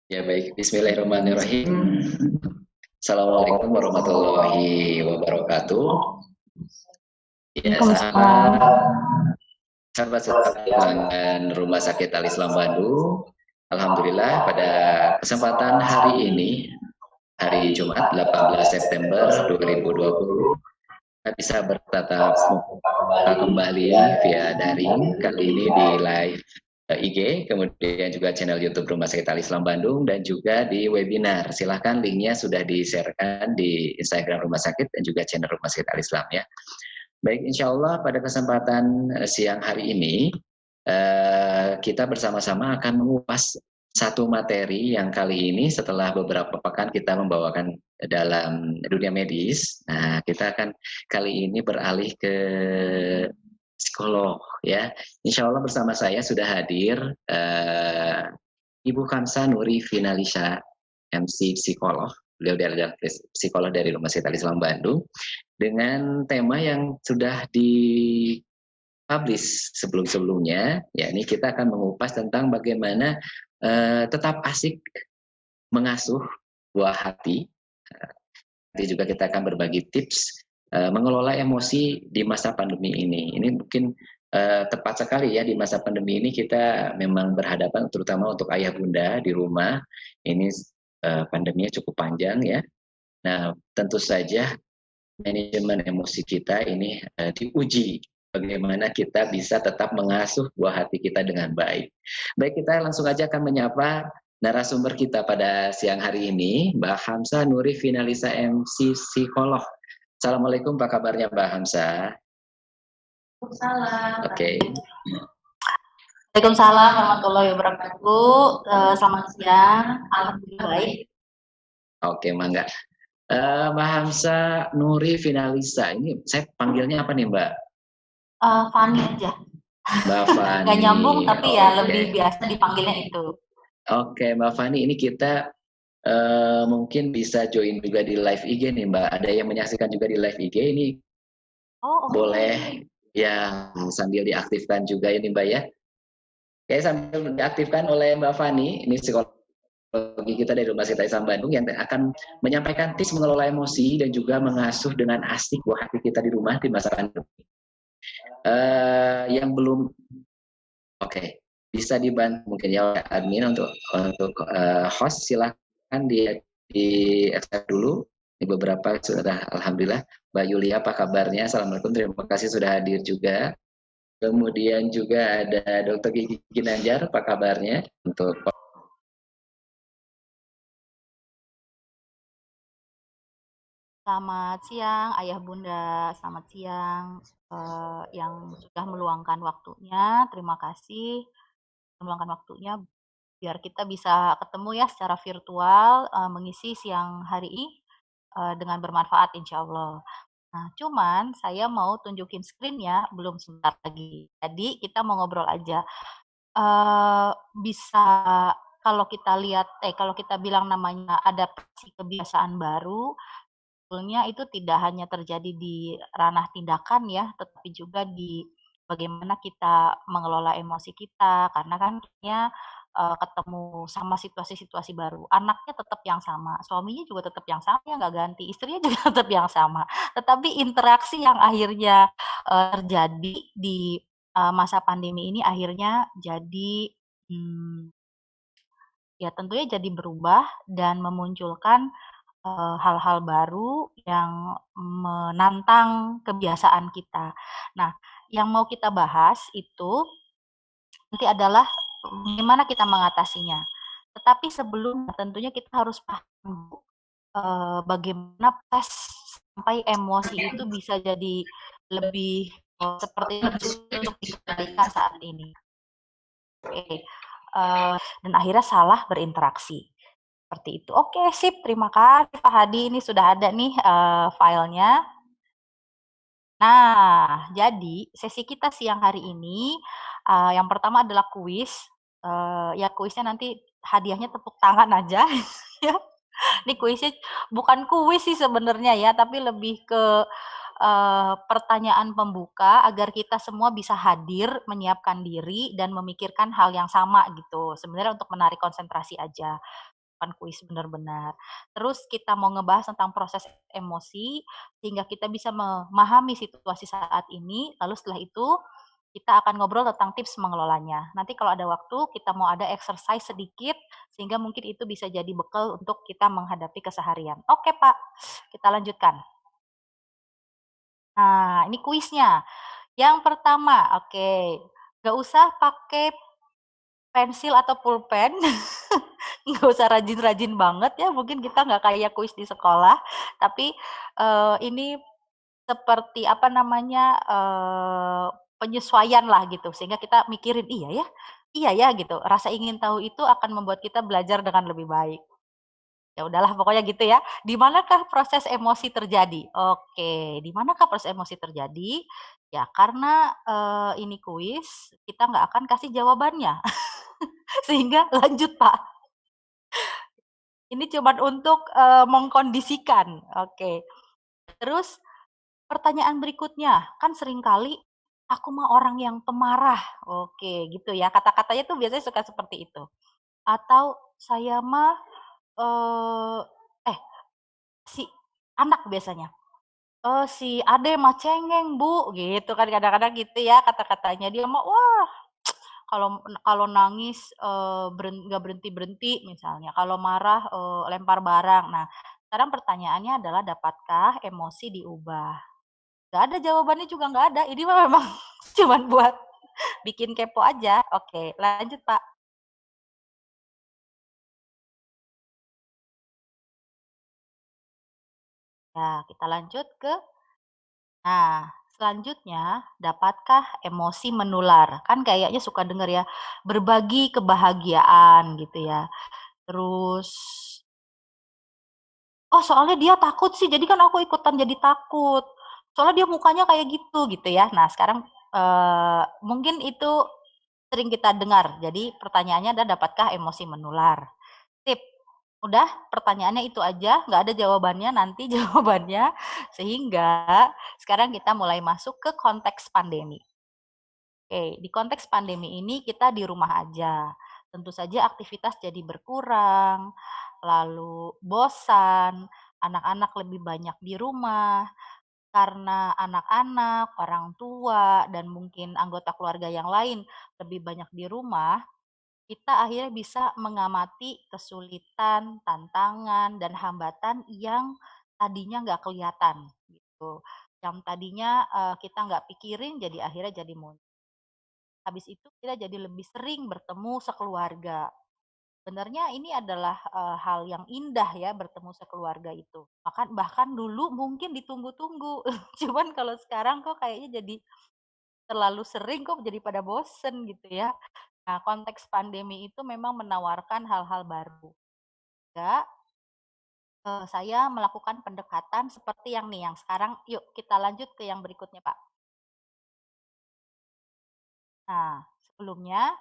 Ya baik, Bismillahirrahmanirrahim. Assalamualaikum warahmatullahi wabarakatuh. Ya, Waalaikumsalam. sahabat dengan Rumah Sakit Al Islam Bandung. Alhamdulillah pada kesempatan hari ini, hari Jumat 18 September 2020, kita bisa bertatap muka kembali via daring, kali ini di live IG, kemudian juga channel YouTube Rumah Sakit Al Islam Bandung, dan juga di webinar. Silahkan linknya sudah di-sharekan di Instagram Rumah Sakit dan juga channel Rumah Sakit Al Islam ya. Baik, insya Allah pada kesempatan siang hari ini kita bersama-sama akan mengupas satu materi yang kali ini setelah beberapa pekan kita membawakan dalam dunia medis. Nah, kita akan kali ini beralih ke psikolog ya. Insya Allah bersama saya sudah hadir Ibu Kamsa Nuri Finalisa, MC psikolog. Beliau adalah psikolog dari Rumah Sakit Al Islam Bandung dengan tema yang sudah dipublish sebelum-sebelumnya. Ya, ini kita akan mengupas tentang bagaimana tetap asik mengasuh buah hati. Nanti juga kita akan berbagi tips mengelola emosi di masa pandemi ini. Ini mungkin tepat sekali ya, di masa pandemi ini kita memang berhadapan terutama untuk ayah bunda di rumah. Ini pandeminya cukup panjang ya. Nah, tentu saja manajemen emosi kita ini diuji bagaimana kita bisa tetap mengasuh buah hati kita dengan baik. Baik, kita langsung aja akan menyapa narasumber kita pada siang hari ini, Mbak Hamsa Nuri Finalisa, MC psikolog. Assalamualaikum, apa kabarnya Mbak Hamsa? Waalaikumsalam. Oke. Waalaikumsalam warahmatullahi wabarakatuh. Selamat siang. Alhamdulillah baik. Oke, Mangga. Mbak Hamsa Nuri Finalisa, ini saya panggilnya apa nih Mbak? Fani aja. Mbak Fani. Nggak nyambung tapi ya lebih biasa dipanggilnya itu. Oke, Mbak Fani, ini kita mungkin bisa join juga di live IG nih Mbak. Ada yang menyaksikan juga di live IG ini. Oh, Boleh ya sambil diaktifkan juga ini Mbak ya. Oke, sambil diaktifkan oleh Mbak Fani, ini psikologi kita dari Rumah Sakit Islam Bandung yang akan menyampaikan tips mengelola emosi dan juga mengasuh dengan asik buah hati kita di rumah di masa pandemi. Yang belum oke, bisa dibantu mungkin ya oleh admin untuk host, silahkan di accept dulu. Ini beberapa sudah, alhamdulillah. Mbak Yulia, apa kabarnya? Assalamualaikum, terima kasih sudah hadir juga. Kemudian juga ada Dr. Gigi Ginanjar, apa kabarnya? Untuk selamat siang Ayah Bunda. Selamat siang yang sudah meluangkan waktunya. Terima kasih meluangkan waktunya biar kita bisa ketemu ya secara virtual mengisi siang hari ini dengan bermanfaat insya Allah. Nah, cuman saya mau tunjukin screen ya, belum sebentar lagi. Jadi kita mau ngobrol aja. Bisa kalau kita lihat, kalau kita bilang namanya adaptasi kebiasaan baru, sebetulnya itu tidak hanya terjadi di ranah tindakan ya, tetapi juga di bagaimana kita mengelola emosi kita. Karena kan kayaknya ketemu sama situasi-situasi baru. Anaknya tetap yang sama, suaminya juga tetap yang sama, ya nggak ganti, istrinya juga tetap yang sama. Tetapi interaksi yang akhirnya terjadi di masa pandemi ini akhirnya jadi ya tentunya jadi berubah dan memunculkan hal-hal baru yang menantang kebiasaan kita. Nah, yang mau kita bahas itu nanti adalah bagaimana kita mengatasinya. Tetapi sebelum tentunya kita harus paham bagaimana proses sampai emosi itu bisa jadi lebih seperti lebih sulit untuk dikendalikan saat ini. Oke. Dan akhirnya salah berinteraksi. Seperti itu. Oke, sip. Terima kasih Pak Hadi. Ini sudah ada nih filenya. Nah, jadi sesi kita siang hari ini yang pertama adalah kuis. Ya kuisnya nanti hadiahnya tepuk tangan aja. Ya. Ini kuisnya bukan kuis sih sebenarnya ya, tapi lebih ke pertanyaan pembuka agar kita semua bisa hadir, menyiapkan diri dan memikirkan hal yang sama gitu. Sebenarnya untuk menarik konsentrasi aja. bukan kuis benar-benar. Terus kita mau ngebahas tentang proses emosi, sehingga kita bisa memahami situasi saat ini, lalu setelah itu kita akan ngobrol tentang tips mengelolanya. Nanti kalau ada waktu, kita mau ada exercise sedikit, sehingga mungkin itu bisa jadi bekal untuk kita menghadapi keseharian. Oke Pak, kita lanjutkan. Nah, ini kuisnya. Yang pertama, oke, nggak usah pakai pensil atau pulpen, nggak usah rajin-rajin banget ya, mungkin kita nggak kayak kuis di sekolah, tapi ini seperti apa namanya, penyesuaian lah gitu, sehingga kita mikirin, iya ya gitu, rasa ingin tahu itu akan membuat kita belajar dengan lebih baik. Ya udahlah pokoknya gitu ya. Di manakah proses emosi terjadi? Oke, di manakah proses emosi terjadi? Ya karena, ini kuis, kita nggak akan kasih jawabannya. Sehingga lanjut, Pak. Ini cuman untuk, mengkondisikan. Oke. Terus pertanyaan berikutnya, kan seringkali, "Aku mah orang yang pemarah." Oke, gitu ya. Kata-katanya tuh biasanya suka seperti itu. Atau, "Saya mah," eee, eh, si anak biasanya, "Si Ade mah cengeng, Bu." Gitu kan kadang-kadang gitu ya kata-katanya. Dia mah, wah kalau kalau nangis, nggak berhenti-berhenti misalnya, kalau marah, lempar barang. Nah, sekarang pertanyaannya adalah dapatkah emosi diubah? Nggak ada jawabannya juga nggak ada, ini mah memang cuman buat bikin kepo aja. Oke, lanjut, Pak. Nah, kita lanjut ke nah, selanjutnya, dapatkah emosi menular? Kan kayaknya suka denger ya, berbagi kebahagiaan gitu ya. Terus, "Oh, soalnya dia takut sih, jadi kan aku ikutan jadi takut. Soalnya dia mukanya kayak gitu ya." Nah, sekarang, mungkin itu sering kita dengar. Jadi pertanyaannya adalah dapatkah emosi menular? Sip. Udah, pertanyaannya itu aja, nggak ada jawabannya, nanti jawabannya. Sehingga sekarang kita mulai masuk ke konteks pandemi. Oke, di konteks pandemi ini kita di rumah aja. Tentu saja aktivitas jadi berkurang, lalu bosan, anak-anak lebih banyak di rumah, karena anak-anak, orang tua, dan mungkin anggota keluarga yang lain lebih banyak di rumah, kita akhirnya bisa mengamati kesulitan, tantangan, dan hambatan yang tadinya nggak kelihatan gitu. Yang tadinya kita nggak pikirin, jadi akhirnya jadi muncul. Habis itu kita jadi lebih sering bertemu sekeluarga. Sebenarnya ini adalah, hal yang indah ya bertemu sekeluarga itu. Bahkan dulu mungkin ditunggu-tunggu, cuman kalau sekarang kok kayaknya jadi terlalu sering kok jadi pada bosen gitu ya. Nah, konteks pandemi itu memang menawarkan hal-hal baru. Ya, saya melakukan pendekatan seperti yang nih, yang sekarang yuk kita lanjut ke yang berikutnya, Pak. Nah, sebelumnya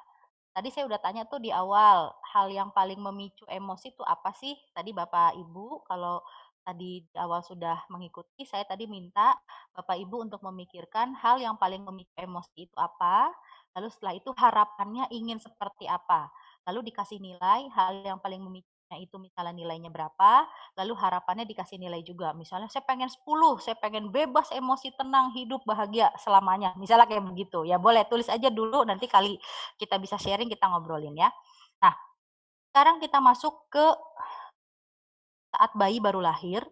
tadi saya udah tanya tuh di awal, hal yang paling memicu emosi itu apa sih? Tadi Bapak Ibu kalau tadi di awal sudah mengikuti, saya tadi minta Bapak Ibu untuk memikirkan hal yang paling memicu emosi itu apa, lalu setelah itu harapannya ingin seperti apa. Lalu dikasih nilai, hal yang paling memicunya itu misalnya nilainya berapa, lalu harapannya dikasih nilai juga. Misalnya saya pengen 10, saya pengen bebas emosi, tenang, hidup bahagia selamanya. Misalnya kayak begitu. Ya boleh tulis aja dulu nanti kali kita bisa sharing, kita ngobrolin ya. Nah, sekarang kita masuk ke saat bayi baru lahir.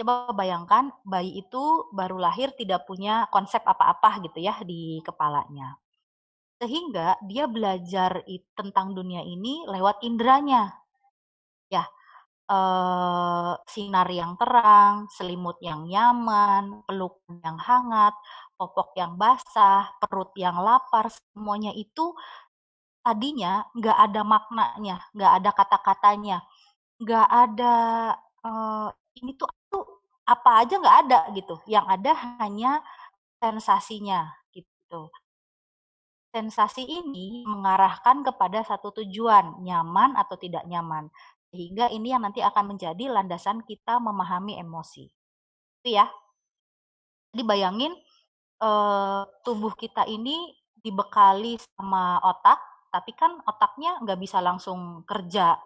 Coba bayangkan bayi itu baru lahir tidak punya konsep apa-apa gitu ya di kepalanya. Sehingga dia belajar tentang dunia ini lewat inderanya. Ya, sinar yang terang, selimut yang nyaman, peluk yang hangat, popok yang basah, perut yang lapar, semuanya itu tadinya nggak ada maknanya, nggak ada kata-katanya, nggak ada, eee, ini tuh apa aja nggak ada gitu, yang ada hanya sensasinya gitu. Sensasi ini mengarahkan kepada satu tujuan, nyaman atau tidak nyaman. Sehingga ini yang nanti akan menjadi landasan kita memahami emosi. Itu ya. Jadi bayangin, tubuh kita ini dibekali sama otak, tapi kan otaknya nggak bisa langsung kerja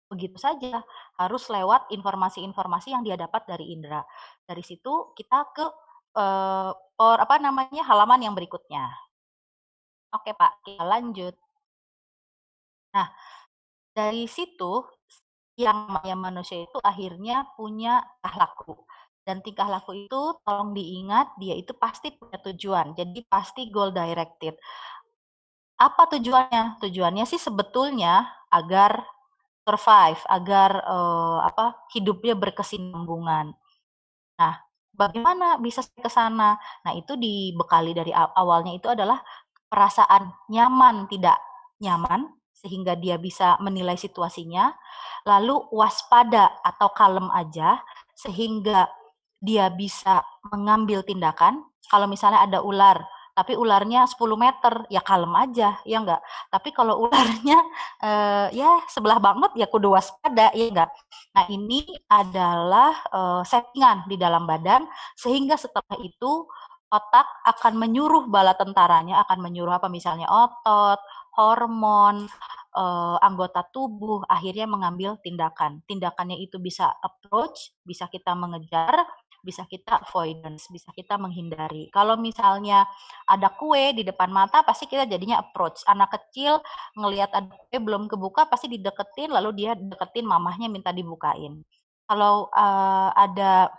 begitu saja, harus lewat informasi-informasi yang dia dapat dari indera. Dari situ kita ke halaman yang berikutnya. Oke Pak, kita lanjut. Nah, dari situ yang namanya manusia itu akhirnya punya tingkah laku. Dan tingkah laku itu tolong diingat, dia itu pasti punya tujuan. Jadi pasti goal directed. Apa tujuannya? Tujuannya sih sebetulnya agar survive, agar hidupnya berkesinambungan. Nah, bagaimana bisa ke sana? Nah, itu dibekali dari awalnya itu adalah perasaan nyaman, tidak nyaman, sehingga dia bisa menilai situasinya, lalu waspada atau kalem aja, sehingga dia bisa mengambil tindakan. Kalau misalnya ada ular, tapi ularnya 10 meter, ya kalem aja, ya enggak? Tapi kalau ularnya ya sebelah banget, ya kudu waspada, ya enggak? Nah, ini adalah settingan di dalam badan, sehingga setelah itu otak akan menyuruh bala tentaranya, akan menyuruh apa misalnya otot, hormon, anggota tubuh, akhirnya mengambil tindakan. Tindakannya itu bisa approach, bisa kita mengejar, bisa kita avoidance, bisa kita menghindari. Kalau misalnya ada kue di depan mata, pasti kita jadinya approach. Anak kecil ngelihat ada kue belum kebuka, pasti dideketin, lalu dia deketin mamahnya minta dibukain. Kalau ada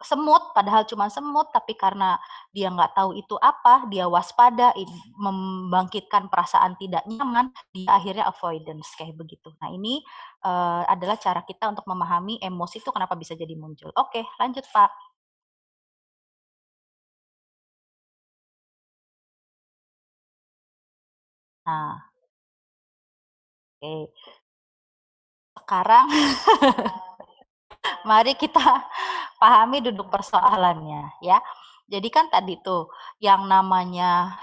semut, padahal cuma semut, tapi karena dia nggak tahu itu apa, dia waspada, membangkitkan perasaan tidak nyaman, dia akhirnya avoidance, kayak begitu. Nah, ini adalah cara kita untuk memahami emosi itu kenapa bisa jadi muncul. Oke, lanjut Pak. Nah, oke. Sekarang mari kita pahami duduk persoalannya ya. Jadi kan tadi tuh yang namanya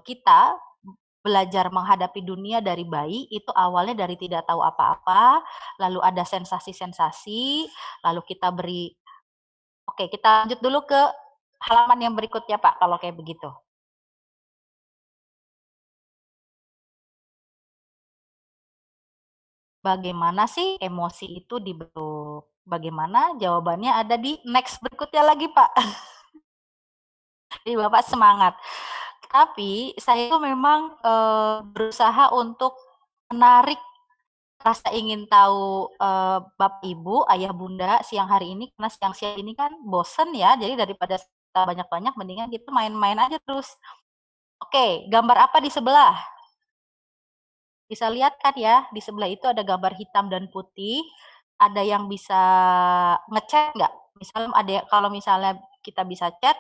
kita belajar menghadapi dunia dari bayi itu awalnya dari tidak tahu apa-apa, lalu ada sensasi-sensasi, lalu kita beri oke, kita lanjut dulu ke halaman yang berikutnya Pak kalau kayak begitu. Bagaimana sih emosi itu dibentuk? Bagaimana? Jawabannya ada di next berikutnya lagi, Pak. Jadi Bapak semangat. Tapi saya itu memang berusaha untuk menarik rasa ingin tahu Bapak Ibu, Ayah Bunda siang hari ini, karena siang-siang ini kan bosen ya, jadi daripada kita banyak-banyak mendingan kita main-main aja terus. Oke, gambar apa di sebelah? Bisa lihat kan ya, di sebelah itu ada gambar hitam dan putih. Ada yang bisa ngechat nggak? Misalnya ada kalau misalnya kita bisa chat,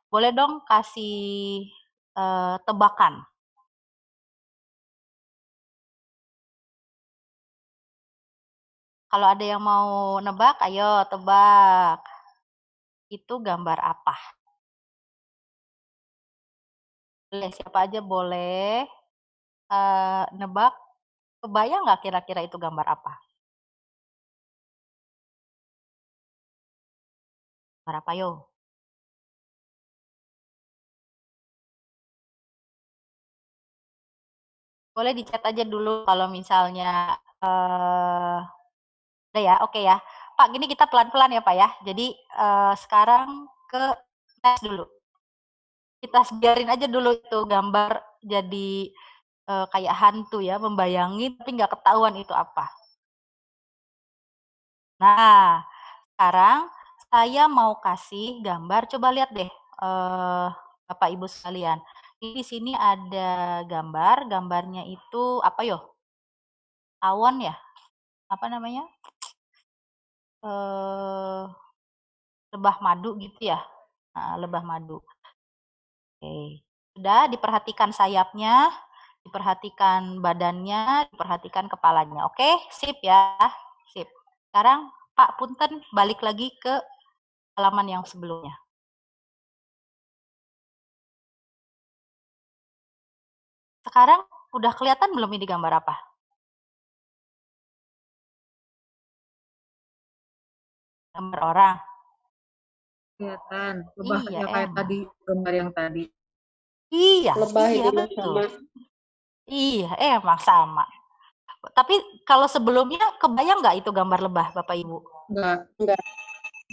boleh dong kasih tebakan. Kalau ada yang mau nebak, ayo tebak. Itu gambar apa? Boleh, siapa aja boleh nebak. Kebayang nggak kira-kira itu gambar apa? Gambar apa yo? Boleh dicat aja dulu kalau misalnya udah ya, oke ya. Pak, gini kita pelan-pelan ya Pak ya. Jadi sekarang ke tes dulu. Kita biarin aja dulu itu gambar jadi kayak hantu ya, membayangin tapi nggak ketahuan itu apa. Nah, sekarang saya mau kasih gambar, coba lihat deh Bapak Ibu sekalian. Ini di sini ada gambar, gambarnya itu apa yo? Tawon ya? Apa namanya? Lebah madu gitu ya? Nah, lebah madu. Oke. Sudah diperhatikan sayapnya, diperhatikan badannya, diperhatikan kepalanya. Oke, sip ya. Sip. Sekarang Pak Punten balik lagi ke halaman yang sebelumnya. Sekarang udah kelihatan belum ini gambar apa? Gambar orang. Kelihatan. Lebah Iya, ya kayak emang. tadi gambar yang tadi. Iya, Lebah iya itu betul. sama. Iya, emang sama. Tapi kalau sebelumnya kebayang nggak itu gambar lebah, Bapak Ibu? Enggak.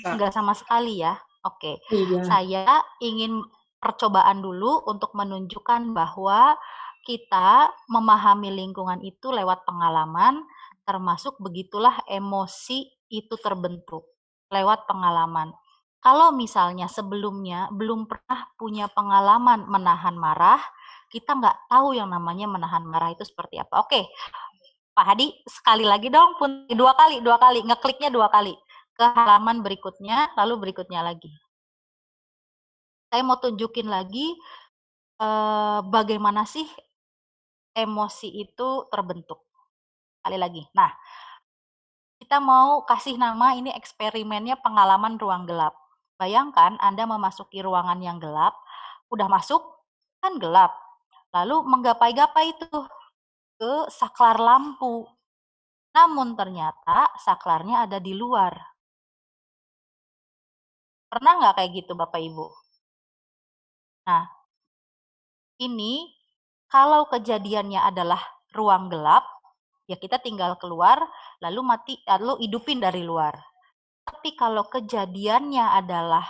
Enggak sama sekali ya. Oke. Iya. Saya ingin percobaan dulu untuk menunjukkan bahwa kita memahami lingkungan itu lewat pengalaman, termasuk begitulah emosi itu terbentuk lewat pengalaman. Kalau misalnya sebelumnya belum pernah punya pengalaman menahan marah, kita nggak tahu yang namanya menahan marah itu seperti apa. Oke, Pak Hadi, sekali lagi dong, dua kali, ngekliknya 2 kali ke halaman berikutnya, lalu berikutnya lagi. Saya mau tunjukin lagi bagaimana sih emosi itu terbentuk. Sekali lagi. Nah, kita mau kasih nama ini eksperimennya pengalaman ruang gelap. Bayangkan Anda memasuki ruangan yang gelap, udah masuk, kan gelap. Lalu menggapai-gapai itu ke saklar lampu. Namun ternyata saklarnya ada di luar. Pernah nggak kayak gitu Bapak Ibu? Nah, ini kalau kejadiannya adalah ruang gelap, ya kita tinggal keluar, lalu hidupin dari luar. Tapi kalau kejadiannya adalah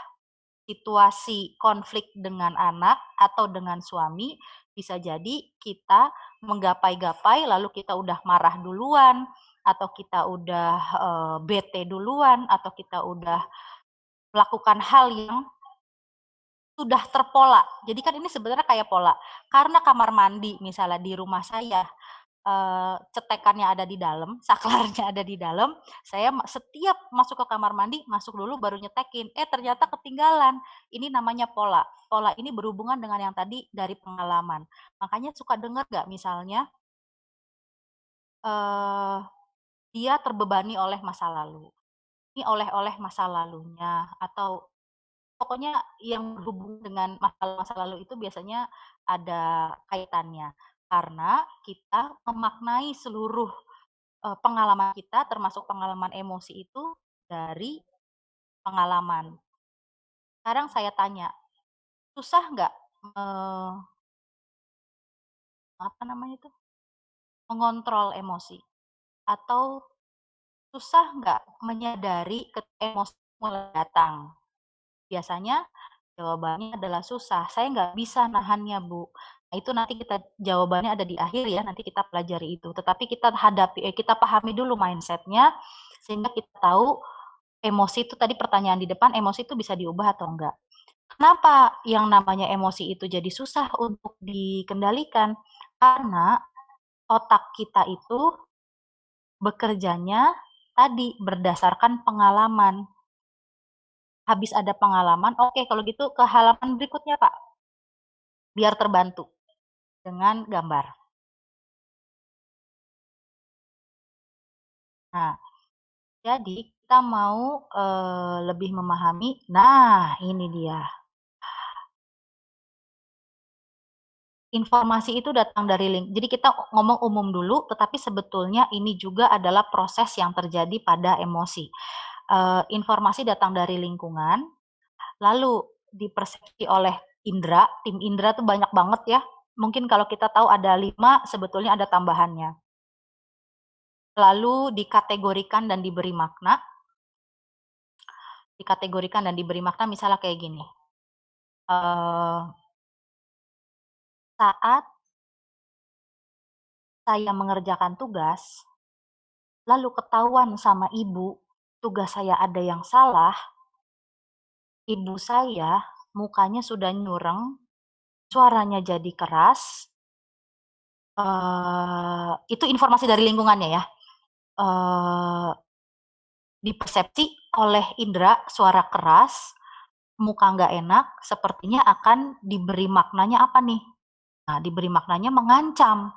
situasi konflik dengan anak atau dengan suami, bisa jadi kita menggapai-gapai, lalu kita udah marah duluan, atau kita udah bete duluan, atau kita udah melakukan hal yang sudah terpola. Jadi kan ini sebenarnya kayak pola. Karena kamar mandi misalnya di rumah saya cetekannya ada di dalam, saklarnya ada di dalam, saya setiap masuk ke kamar mandi, masuk dulu baru nyetekin. Ternyata ketinggalan. Ini namanya pola. Pola ini berhubungan dengan yang tadi dari pengalaman. Makanya suka dengar nggak misalnya dia terbebani oleh masa lalu. Ini oleh masa lalunya, atau pokoknya yang berhubungan dengan masa lalu itu biasanya ada kaitannya. Karena kita memaknai seluruh pengalaman kita, termasuk pengalaman emosi itu dari pengalaman. Sekarang saya tanya, susah nggak mengontrol emosi? Atau susah nggak menyadari ketika emosi mulai datang? Biasanya jawabannya adalah susah. Saya nggak bisa nahannya, Bu. Nah, itu nanti jawabannya ada di akhir ya, nanti kita pelajari itu. Tetapi kita pahami dulu mindset-nya, sehingga kita tahu emosi itu tadi pertanyaan di depan, emosi itu bisa diubah atau enggak. Kenapa yang namanya emosi itu jadi susah untuk dikendalikan? Karena otak kita itu bekerjanya tadi berdasarkan pengalaman. Habis ada pengalaman, oke kalau gitu ke halaman berikutnya Pak, biar terbantu dengan gambar. Nah, jadi kita mau lebih memahami, nah ini dia. Informasi itu datang dari link. Jadi kita ngomong umum dulu, tetapi sebetulnya ini juga adalah proses yang terjadi pada emosi. Informasi datang dari lingkungan, lalu dipersepsi oleh indera. Tim indera tuh banyak banget ya. Mungkin kalau kita tahu ada 5, sebetulnya ada tambahannya. Lalu dikategorikan dan diberi makna. Dikategorikan dan diberi makna misalnya kayak gini. Saat saya mengerjakan tugas, lalu ketahuan sama ibu, tugas saya ada yang salah, ibu saya mukanya sudah nyureng, suaranya jadi keras, itu informasi dari lingkungannya ya. Dipersepsi oleh indera suara keras, muka nggak enak, sepertinya akan diberi maknanya apa nih? Nah, diberi maknanya mengancam.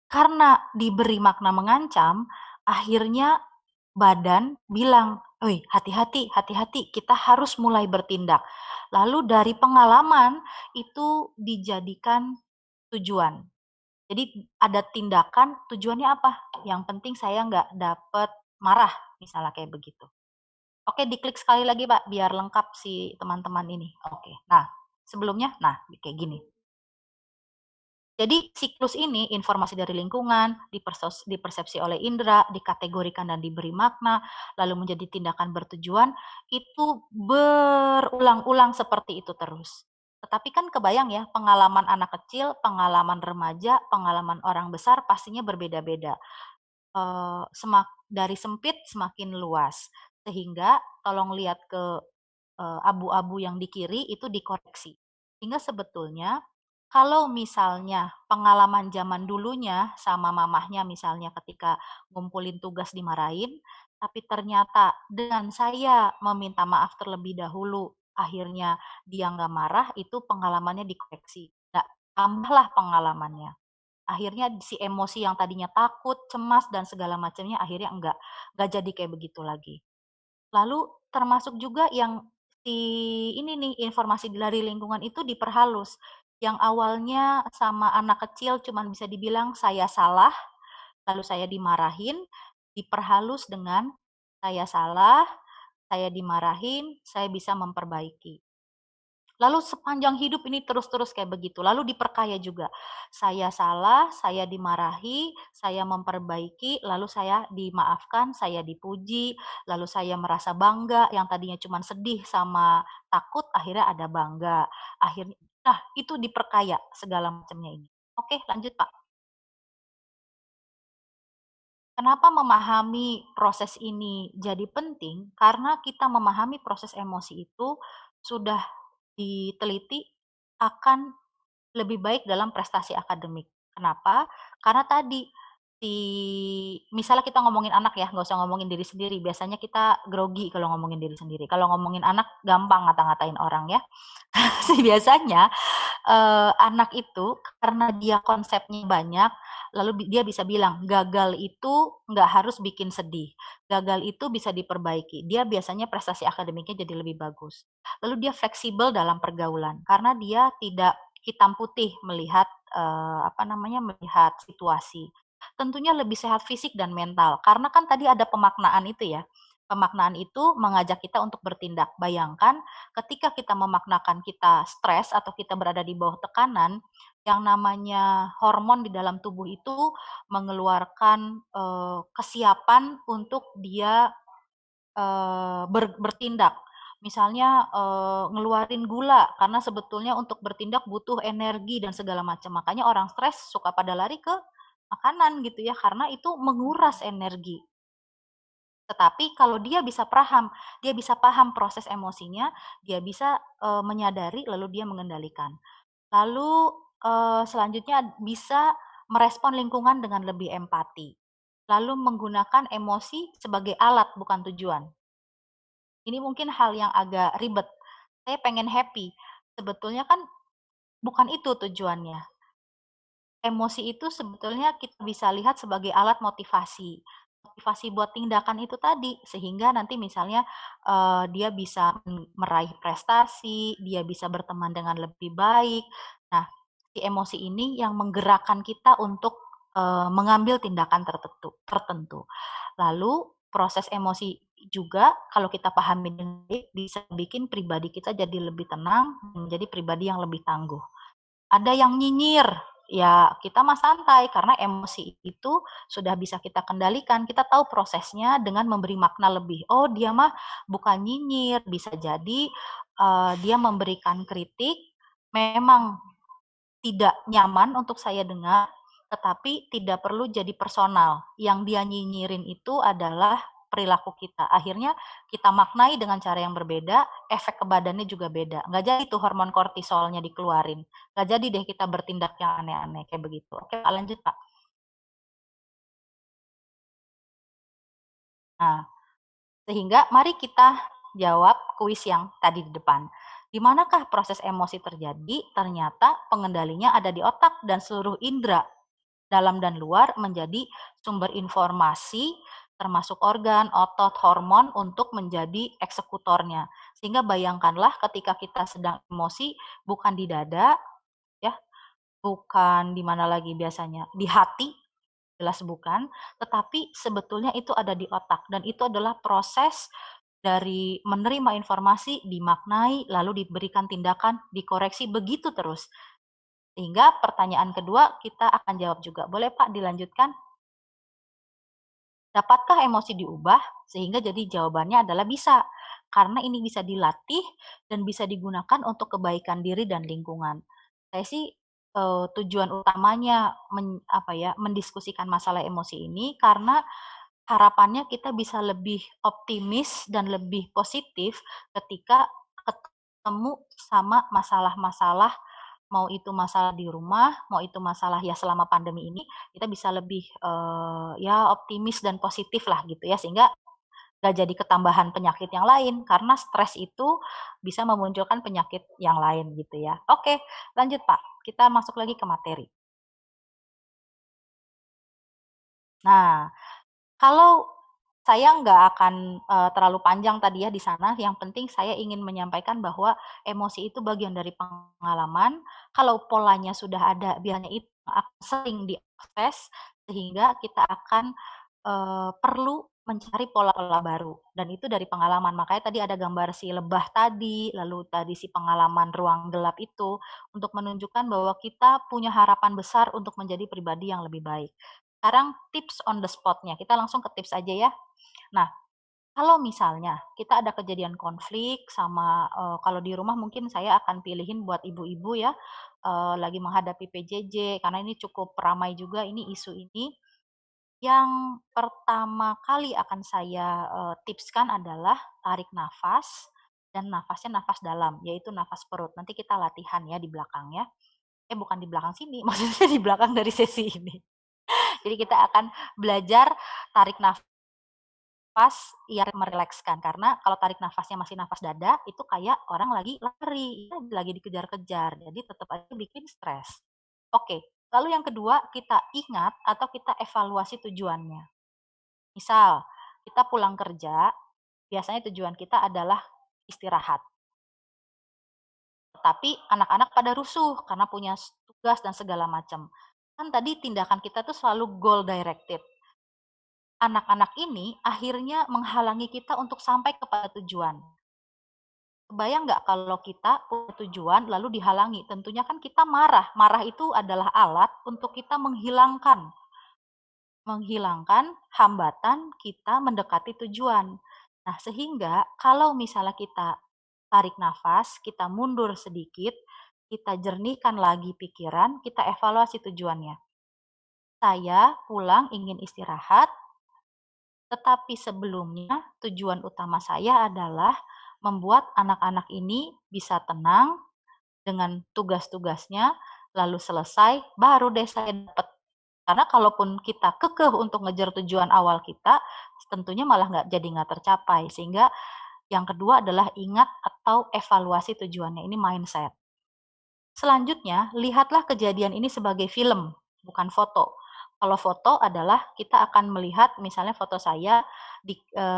Karena diberi makna mengancam, akhirnya badan bilang, "Woi, hati-hati, hati-hati, kita harus mulai bertindak." Lalu dari pengalaman itu dijadikan tujuan. Jadi ada tindakan, tujuannya apa? Yang penting saya nggak dapet marah, misalnya kayak begitu. Oke, diklik sekali lagi Pak, biar lengkap si teman-teman ini. Oke, nah sebelumnya, nah kayak gini. Jadi siklus ini, informasi dari lingkungan, dipersepsi oleh indera, dikategorikan dan diberi makna, lalu menjadi tindakan bertujuan, itu berulang-ulang seperti itu terus. Tetapi kan kebayang ya, pengalaman anak kecil, pengalaman remaja, pengalaman orang besar pastinya berbeda-beda. Dari sempit semakin luas. Sehingga tolong lihat ke abu-abu yang di kiri itu dikoreksi. Sehingga sebetulnya kalau misalnya pengalaman zaman dulunya sama mamahnya misalnya ketika ngumpulin tugas dimarahin, tapi ternyata dengan saya meminta maaf terlebih dahulu, akhirnya dia nggak marah, itu pengalamannya dikoreksi. Nggak tambahlah pengalamannya. Akhirnya si emosi yang tadinya takut, cemas, dan segala macamnya akhirnya nggak jadi kayak begitu lagi. Lalu termasuk juga yang si ini nih, informasi dari lingkungan itu diperhalus. Yang awalnya sama anak kecil cuman bisa dibilang saya salah, lalu saya dimarahin, diperhalus dengan saya salah, saya dimarahin, saya bisa memperbaiki. Lalu sepanjang hidup ini terus-terus kayak begitu, lalu diperkaya juga. Saya salah, saya dimarahi, saya memperbaiki, lalu saya dimaafkan, saya dipuji, lalu saya merasa bangga, yang tadinya cuma sedih sama takut, akhirnya ada bangga. Akhirnya, nah itu diperkaya segala macamnya ini. Oke, lanjut Pak. Kenapa memahami proses ini jadi penting? Karena kita memahami proses emosi itu sudah diteliti akan lebih baik dalam prestasi akademik. Kenapa? Karena tadi, misalnya kita ngomongin anak ya, nggak usah ngomongin diri sendiri, biasanya kita grogi kalau ngomongin diri sendiri. Kalau ngomongin anak gampang ngata-ngatain orang ya. Biasanya, anak itu karena dia konsepnya banyak, lalu dia bisa bilang, gagal itu nggak harus bikin sedih, gagal itu bisa diperbaiki. Dia biasanya prestasi akademiknya jadi lebih bagus. Lalu dia fleksibel dalam pergaulan, karena dia tidak hitam putih melihat melihat situasi. Tentunya lebih sehat fisik dan mental, karena kan tadi ada pemaknaan itu ya. Pemaknaan itu mengajak kita untuk bertindak. Bayangkan ketika kita memaknakan kita stres atau kita berada di bawah tekanan, yang namanya hormon di dalam tubuh itu mengeluarkan kesiapan untuk dia bertindak. Misalnya ngeluarin gula karena sebetulnya untuk bertindak butuh energi dan segala macam. Makanya orang stres suka pada lari ke makanan gitu ya, karena itu menguras energi. Tetapi kalau dia bisa paham proses emosinya, dia bisa menyadari lalu dia mengendalikan. Lalu selanjutnya bisa merespon lingkungan dengan lebih empati. Lalu menggunakan emosi sebagai alat bukan tujuan. Ini mungkin hal yang agak ribet. Saya pengen happy. Sebetulnya kan bukan itu tujuannya. Emosi itu sebetulnya kita bisa lihat sebagai alat motivasi. Motivasi buat tindakan itu tadi, sehingga nanti misalnya dia bisa meraih prestasi, dia bisa berteman dengan lebih baik. Nah, si emosi ini yang menggerakkan kita untuk mengambil tindakan tertentu. Lalu proses emosi juga kalau kita pahami dengan baik bisa bikin pribadi kita jadi lebih tenang, menjadi pribadi yang lebih tangguh. Ada yang nyinyir, ya kita mah santai karena emosi itu sudah bisa kita kendalikan. Kita tahu prosesnya dengan memberi makna lebih. Oh, dia mah bukan nyinyir, bisa jadi dia memberikan kritik memang tidak nyaman untuk saya dengar, tetapi tidak perlu jadi personal. Yang dia nyinyirin itu adalah perilaku kita. Akhirnya kita maknai dengan cara yang berbeda, efek ke badannya juga beda. Nggak jadi tuh hormon kortisolnya dikeluarin. Nggak jadi deh kita bertindak yang aneh-aneh kayak begitu. Oke, Pak, lanjut Pak. Nah, sehingga mari kita jawab kuis yang tadi di depan. Di manakah proses emosi terjadi? Ternyata pengendalinya ada di otak dan seluruh indera dalam dan luar menjadi sumber informasi termasuk organ, otot, hormon untuk menjadi eksekutornya. Sehingga bayangkanlah ketika kita sedang emosi bukan di dada ya, bukan di mana lagi biasanya, di hati, jelas bukan, tetapi sebetulnya itu ada di otak dan itu adalah proses dari menerima informasi, dimaknai, lalu diberikan tindakan, dikoreksi, begitu terus. Sehingga pertanyaan kedua kita akan jawab juga. Boleh Pak dilanjutkan? Dapatkah emosi diubah? Sehingga jadi jawabannya adalah bisa. Karena ini bisa dilatih dan bisa digunakan untuk kebaikan diri dan lingkungan. Saya sih tujuan utamanya mendiskusikan masalah emosi ini karena harapannya kita bisa lebih optimis dan lebih positif ketika ketemu sama masalah-masalah, mau itu masalah di rumah, mau itu masalah ya selama pandemi ini, kita bisa lebih ya optimis dan positif lah gitu ya, sehingga gak jadi ketambahan penyakit yang lain, karena stres itu bisa memunculkan penyakit yang lain gitu ya. Oke, lanjut Pak, kita masuk lagi ke materi. Nah, kalau saya nggak akan terlalu panjang tadi ya di sana, yang penting saya ingin menyampaikan bahwa emosi itu bagian dari pengalaman, kalau polanya sudah ada, biasanya itu akan sering diakses, sehingga kita akan perlu mencari pola-pola baru, dan itu dari pengalaman. Makanya tadi ada gambar si lebah tadi, lalu tadi si pengalaman ruang gelap itu, untuk menunjukkan bahwa kita punya harapan besar untuk menjadi pribadi yang lebih baik. Sekarang tips on the spot-nya, kita langsung ke tips aja ya. Nah, kalau misalnya kita ada kejadian konflik sama kalau di rumah mungkin saya akan pilihin buat ibu-ibu ya, lagi menghadapi PJJ karena ini cukup ramai juga ini isu ini. Yang pertama kali akan saya tipskan adalah tarik nafas dan nafasnya nafas dalam, yaitu nafas perut. Nanti kita latihan ya di belakang ya. Bukan di belakang sini, maksudnya di belakang dari sesi ini. Jadi kita akan belajar tarik nafas yang merilekskan, karena kalau tarik nafasnya masih nafas dada, itu kayak orang lagi lari, lagi dikejar-kejar, jadi tetap aja bikin stres. Oke, lalu yang kedua, kita ingat atau kita evaluasi tujuannya. Misal, kita pulang kerja, biasanya tujuan kita adalah istirahat. Tapi anak-anak pada rusuh karena punya tugas dan segala macam. Kan tadi tindakan kita tuh selalu goal directed. Anak-anak ini akhirnya menghalangi kita untuk sampai kepada tujuan. Kebayang nggak kalau kita punya tujuan lalu dihalangi? Tentunya kan kita marah. Marah itu adalah alat untuk kita menghilangkan hambatan kita mendekati tujuan. Nah, sehingga kalau misalnya kita tarik nafas, kita mundur sedikit, kita jernihkan lagi pikiran, kita evaluasi tujuannya. Saya pulang ingin istirahat, tetapi sebelumnya tujuan utama saya adalah membuat anak-anak ini bisa tenang dengan tugas-tugasnya, lalu selesai, baru deh saya dapat. Karena kalaupun kita kekeh untuk ngejar tujuan awal kita, tentunya malah nggak tercapai. Sehingga yang kedua adalah ingat atau evaluasi tujuannya, ini mindset. Selanjutnya, lihatlah kejadian ini sebagai film, bukan foto. Kalau foto adalah kita akan melihat misalnya foto saya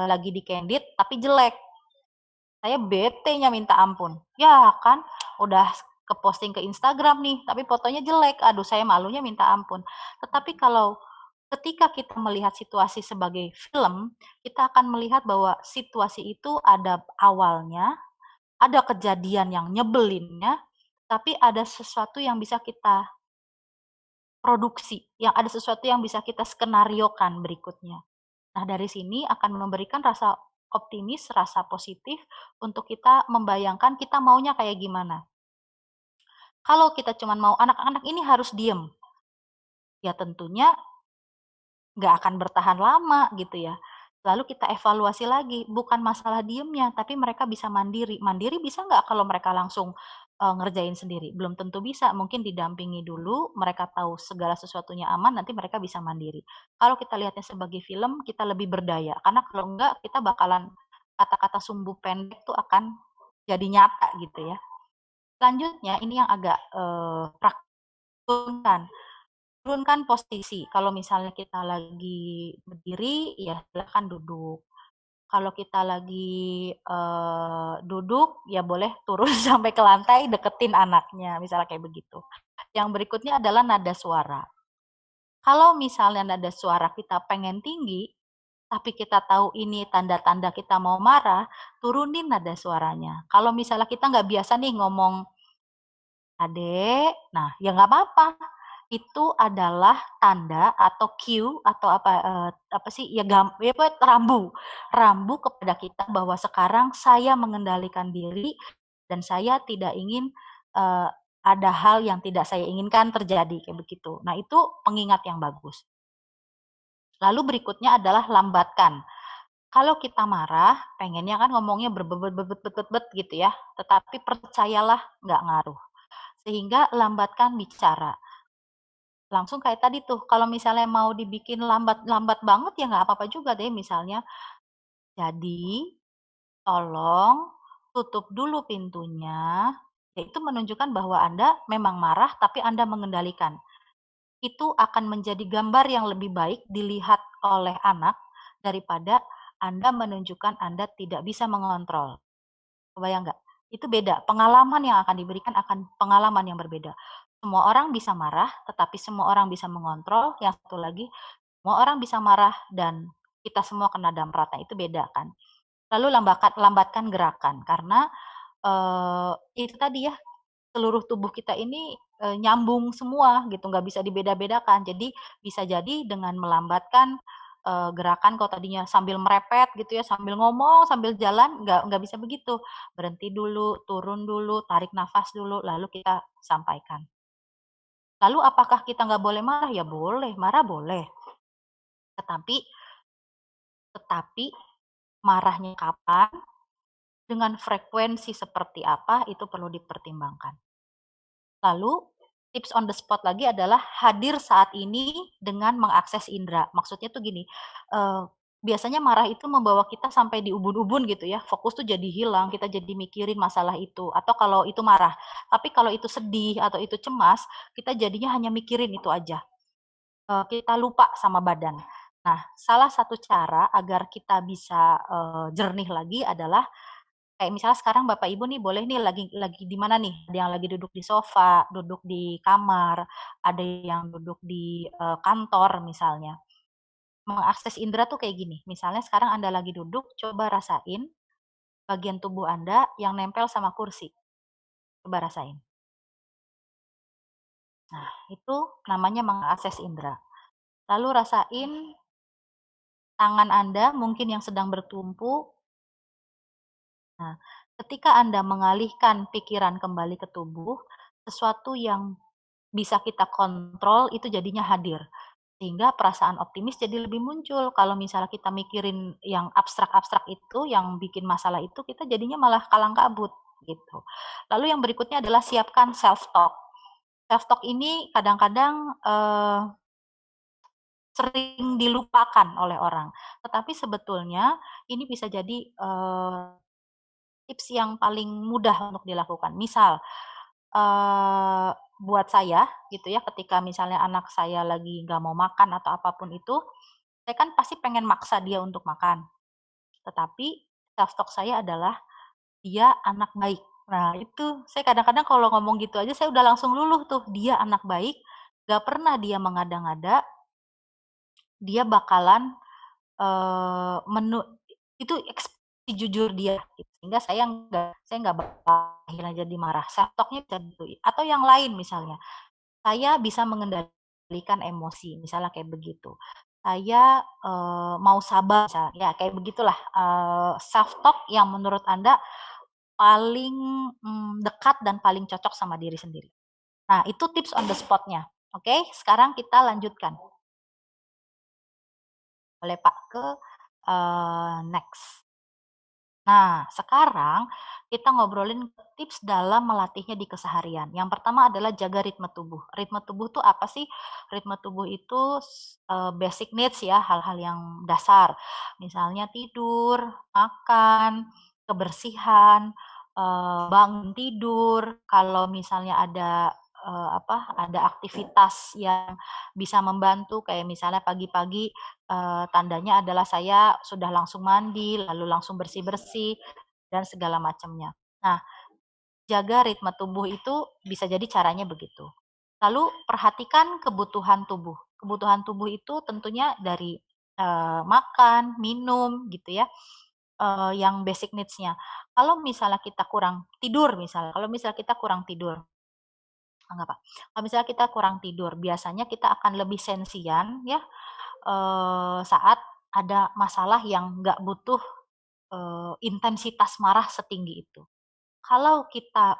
lagi di candid tapi jelek. Saya bete-nya minta ampun. Ya kan, udah ke-posting ke Instagram nih, tapi fotonya jelek. Aduh, saya malunya minta ampun. Tetapi kalau ketika kita melihat situasi sebagai film, kita akan melihat bahwa situasi itu ada awalnya, ada kejadian yang nyebelinnya, tapi ada sesuatu yang bisa kita produksi, yang ada sesuatu yang bisa kita skenariokan berikutnya. Nah, dari sini akan memberikan rasa optimis, rasa positif untuk kita membayangkan kita maunya kayak gimana. Kalau kita cuma mau anak-anak ini harus diem, ya tentunya nggak akan bertahan lama gitu ya. Lalu kita evaluasi lagi, bukan masalah diemnya, tapi mereka bisa mandiri. Mandiri bisa nggak kalau mereka langsung ngerjain sendiri? Belum tentu bisa, mungkin didampingi dulu, mereka tahu segala sesuatunya aman, nanti mereka bisa mandiri. Kalau kita lihatnya sebagai film, kita lebih berdaya. Karena kalau enggak, kita bakalan kata-kata sumbu pendek tuh akan jadi nyata gitu ya. Selanjutnya, ini yang agak praktis. Turunkan posisi. Kalau misalnya kita lagi berdiri, ya silakan duduk. Kalau kita lagi duduk, ya boleh turun sampai ke lantai, deketin anaknya, misalnya kayak begitu. Yang berikutnya adalah nada suara. Kalau misalnya nada suara kita pengen tinggi, tapi kita tahu ini tanda-tanda kita mau marah, turunin nada suaranya. Kalau misalnya kita nggak biasa nih ngomong Adek, nah ya nggak apa-apa. Itu adalah tanda atau cue atau apa sih ya ya rambu kepada kita bahwa sekarang saya mengendalikan diri dan saya tidak ingin ada hal yang tidak saya inginkan terjadi kayak begitu. Nah itu pengingat yang bagus. Lalu berikutnya adalah lambatkan. Kalau kita marah, pengennya kan ngomongnya berbet gitu ya. Tetapi percayalah nggak ngaruh. Sehingga lambatkan bicara. Langsung kayak tadi tuh, kalau misalnya mau dibikin lambat banget ya nggak apa-apa juga deh misalnya. Jadi, tolong tutup dulu pintunya. Itu menunjukkan bahwa Anda memang marah tapi Anda mengendalikan. Itu akan menjadi gambar yang lebih baik dilihat oleh anak daripada Anda menunjukkan Anda tidak bisa mengontrol. Kebayang nggak? Itu beda. Pengalaman yang akan diberikan akan pengalaman yang berbeda. Semua orang bisa marah, tetapi semua orang bisa mengontrol. Yang satu lagi, semua orang bisa marah dan kita semua kena damprat. Nah, itu beda kan. Lalu lambatkan gerakan karena itu tadi ya, seluruh tubuh kita ini nyambung semua gitu, nggak bisa dibeda-bedakan. Jadi bisa jadi dengan melambatkan gerakan kalau tadinya sambil merepet gitu ya, sambil ngomong, sambil jalan, nggak bisa begitu. Berhenti dulu, turun dulu, tarik nafas dulu, lalu kita sampaikan. Lalu apakah kita nggak boleh marah? Ya boleh, marah boleh. Tetapi marahnya kapan, dengan frekuensi seperti apa, itu perlu dipertimbangkan. Lalu tips on the spot lagi adalah hadir saat ini dengan mengakses indera. Maksudnya tuh gini, biasanya marah itu membawa kita sampai di ubun-ubun gitu ya, fokus tuh jadi hilang, kita jadi mikirin masalah itu, atau kalau itu marah. Tapi kalau itu sedih atau itu cemas, kita jadinya hanya mikirin itu aja. Kita lupa sama badan. Nah, salah satu cara agar kita bisa jernih lagi adalah kayak misalnya sekarang Bapak Ibu nih boleh nih lagi di mana nih? Ada yang lagi duduk di sofa, duduk di kamar, ada yang duduk di kantor misalnya. Mengakses indera tuh kayak gini. Misalnya sekarang Anda lagi duduk, coba rasain bagian tubuh Anda yang nempel sama kursi. Coba rasain. Nah, itu namanya mengakses indera. Lalu rasain tangan Anda mungkin yang sedang bertumpu. Nah, ketika Anda mengalihkan pikiran kembali ke tubuh, sesuatu yang bisa kita kontrol itu jadinya hadir. Sehingga perasaan optimis jadi lebih muncul. Kalau misalnya kita mikirin yang abstrak-abstrak itu, yang bikin masalah itu, kita jadinya malah kalang kabut gitu. Lalu yang berikutnya adalah siapkan self-talk. Self-talk ini kadang-kadang sering dilupakan oleh orang. Tetapi sebetulnya ini bisa jadi tips yang paling mudah untuk dilakukan. Misal, buat saya gitu ya, ketika misalnya anak saya lagi nggak mau makan atau apapun itu, saya kan pasti pengen maksa dia untuk makan. Tetapi self talk saya adalah dia anak baik. Nah itu saya kadang-kadang kalau ngomong gitu aja saya udah langsung luluh tuh, dia anak baik, gak pernah dia mengada-ngada, dia bakalan menu itu ekspresi jujur dia, gitu. Sehingga saya nggak bakal akhirnya jadi marah. Self talk-nya bisa gitu. Atau yang lain misalnya, saya bisa mengendalikan emosi, misalnya kayak begitu. Saya mau sabar, misalnya, ya kayak begitulah. Self talk yang menurut Anda paling dekat dan paling cocok sama diri sendiri. Nah, itu tips on the spot-nya. Oke, sekarang kita lanjutkan. Boleh Pak ke next. Nah, sekarang kita ngobrolin tips dalam melatihnya di keseharian. Yang pertama adalah jaga ritme tubuh. Ritme tubuh itu apa sih? Ritme tubuh itu basic needs ya, hal-hal yang dasar. Misalnya tidur, makan, kebersihan, bangun tidur. Kalau misalnya ada ada aktivitas yang bisa membantu kayak misalnya pagi-pagi tandanya adalah saya sudah langsung mandi, lalu langsung bersih-bersih, dan segala macamnya. Nah, jaga ritme tubuh itu bisa jadi caranya begitu. Lalu perhatikan kebutuhan tubuh. Kebutuhan tubuh itu tentunya dari makan, minum, gitu ya, yang basic needs-nya. Kalau misalnya kita kurang tidur, kalau misalnya kita kurang tidur, Enggak, Pak. Kalau misalnya kita kurang tidur, biasanya kita akan lebih sensian ya, saat ada masalah yang nggak butuh, intensitas marah setinggi itu. Kalau kita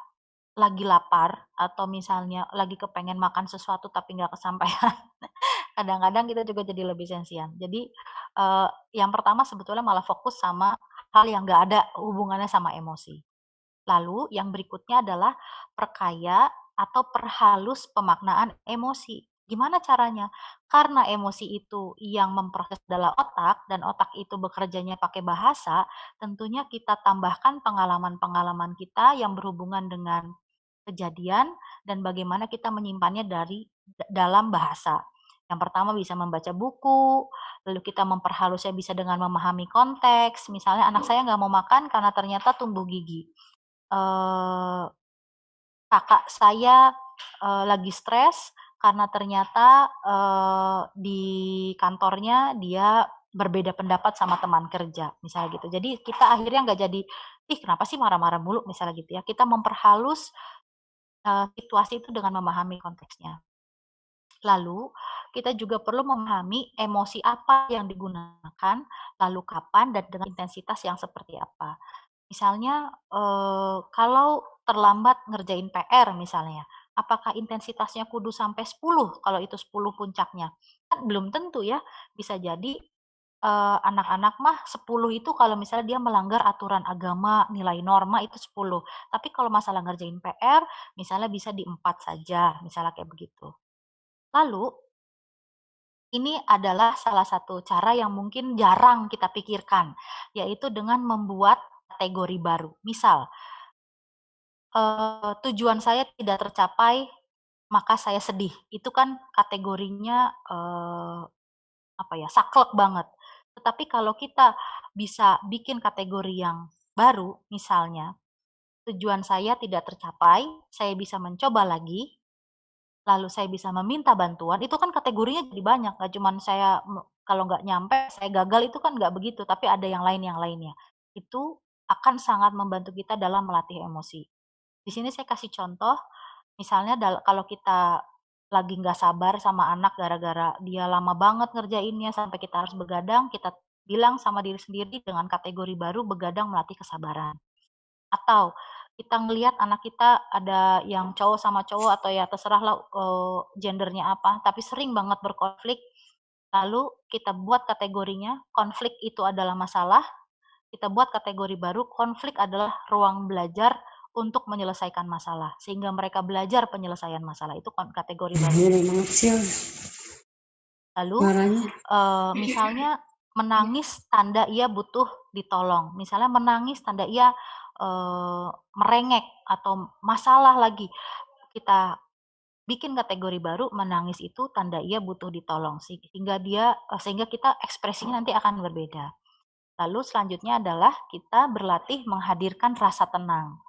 lagi lapar atau misalnya lagi kepengen makan sesuatu tapi nggak kesampaian, kadang-kadang kita juga jadi lebih sensian. Jadi, yang pertama sebetulnya malah fokus sama hal yang nggak ada hubungannya sama emosi. Lalu yang berikutnya adalah perkaya atau perhalus pemaknaan emosi. Gimana caranya? Karena emosi itu yang memproses adalah otak dan otak itu bekerjanya pakai bahasa, tentunya kita tambahkan pengalaman-pengalaman kita yang berhubungan dengan kejadian dan bagaimana kita menyimpannya dari dalam bahasa. Yang pertama bisa membaca buku, lalu kita memperhalusnya bisa dengan memahami konteks. Misalnya anak saya nggak mau makan karena ternyata tumbuh gigi. Kakak saya, lagi stres karena ternyata, di kantornya dia berbeda pendapat sama teman kerja, misalnya gitu. Jadi kita akhirnya nggak jadi, "Ih, kenapa sih marah-marah mulu?" Misalnya gitu ya. Kita memperhalus, situasi itu dengan memahami konteksnya. Lalu, kita juga perlu memahami emosi apa yang digunakan, lalu kapan, dan dengan intensitas yang seperti apa. Misalnya, kalau terlambat ngerjain PR misalnya, apakah intensitasnya kudu sampai 10 kalau itu 10 puncaknya? Kan belum tentu ya, bisa jadi, anak-anak mah 10 itu kalau misalnya dia melanggar aturan agama, nilai norma itu 10. Tapi kalau masalah ngerjain PR, misalnya bisa di 4 saja, misalnya kayak begitu. Lalu, ini adalah salah satu cara yang mungkin jarang kita pikirkan, yaitu dengan membuat kategori baru. Misal, tujuan saya tidak tercapai, maka saya sedih. Itu kan kategorinya, apa ya, saklek banget. Tetapi kalau kita bisa bikin kategori yang baru, misalnya, tujuan saya tidak tercapai, saya bisa mencoba lagi, lalu saya bisa meminta bantuan, itu kan kategorinya jadi banyak, nggak cuman saya kalau nggak nyampe, saya gagal, itu kan nggak begitu, tapi ada yang lainnya. Itu akan sangat membantu kita dalam melatih emosi. Di sini saya kasih contoh, misalnya kalau kita lagi nggak sabar sama anak gara-gara dia lama banget ngerjainnya sampai kita harus begadang, kita bilang sama diri sendiri dengan kategori baru, begadang melatih kesabaran. Atau kita ngelihat anak kita ada yang cowok sama cowok atau ya terserahlah, gendernya apa, tapi sering banget berkonflik, lalu kita buat kategorinya, konflik itu adalah masalah, kita buat kategori baru, konflik adalah ruang belajar untuk menyelesaikan masalah, sehingga mereka belajar penyelesaian masalah, itu kategori baru. Lalu, misalnya menangis tanda ia butuh ditolong, misalnya menangis tanda ia, merengek atau masalah lagi, kita bikin kategori baru, menangis itu tanda ia butuh ditolong, sehingga kita ekspresinya nanti akan berbeda. Lalu selanjutnya adalah kita berlatih menghadirkan rasa tenang.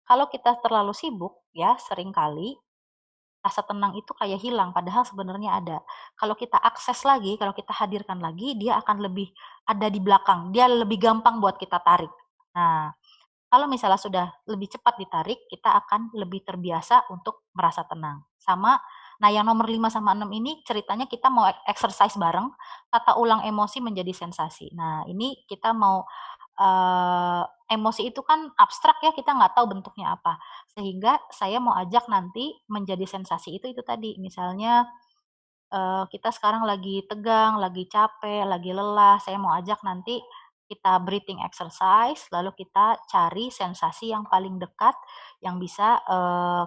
Kalau kita terlalu sibuk ya, seringkali rasa tenang itu kayak hilang, padahal sebenarnya ada. Kalau kita akses lagi, kalau kita hadirkan lagi, dia akan lebih ada di belakang, dia lebih gampang buat kita tarik. Nah, kalau misalnya sudah lebih cepat ditarik, kita akan lebih terbiasa untuk merasa tenang. Nah yang nomor 5 sama 6 ini ceritanya kita mau exercise bareng, tata ulang emosi menjadi sensasi. Nah ini kita mau, emosi itu kan abstrak ya, kita nggak tahu bentuknya apa. Sehingga saya mau ajak nanti menjadi sensasi itu tadi, misalnya, kita sekarang lagi tegang, lagi capek, lagi lelah, saya mau ajak nanti kita breathing exercise, lalu kita cari sensasi yang paling dekat yang bisa,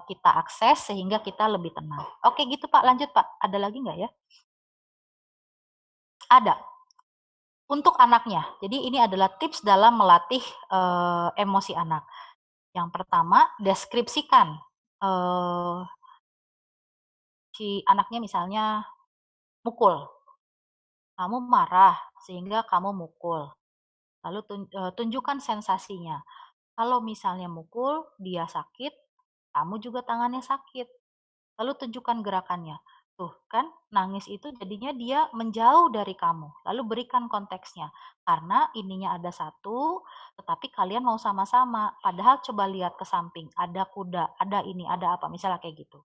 kita akses sehingga kita lebih tenang. Oke gitu Pak, lanjut Pak. Ada lagi nggak ya? Ada. Untuk anaknya. Jadi ini adalah tips dalam melatih, emosi anak. Yang pertama, deskripsikan, si anaknya misalnya mukul. Kamu marah sehingga kamu mukul. Lalu tunjukkan sensasinya. Kalau misalnya mukul, dia sakit, kamu juga tangannya sakit. Lalu tunjukkan gerakannya. Tuh kan, nangis itu jadinya dia menjauh dari kamu. Lalu berikan konteksnya. Karena ininya ada satu, tetapi kalian mau sama-sama. Padahal coba lihat ke samping. Ada kuda, ada ini, ada apa. Misalnya kayak gitu.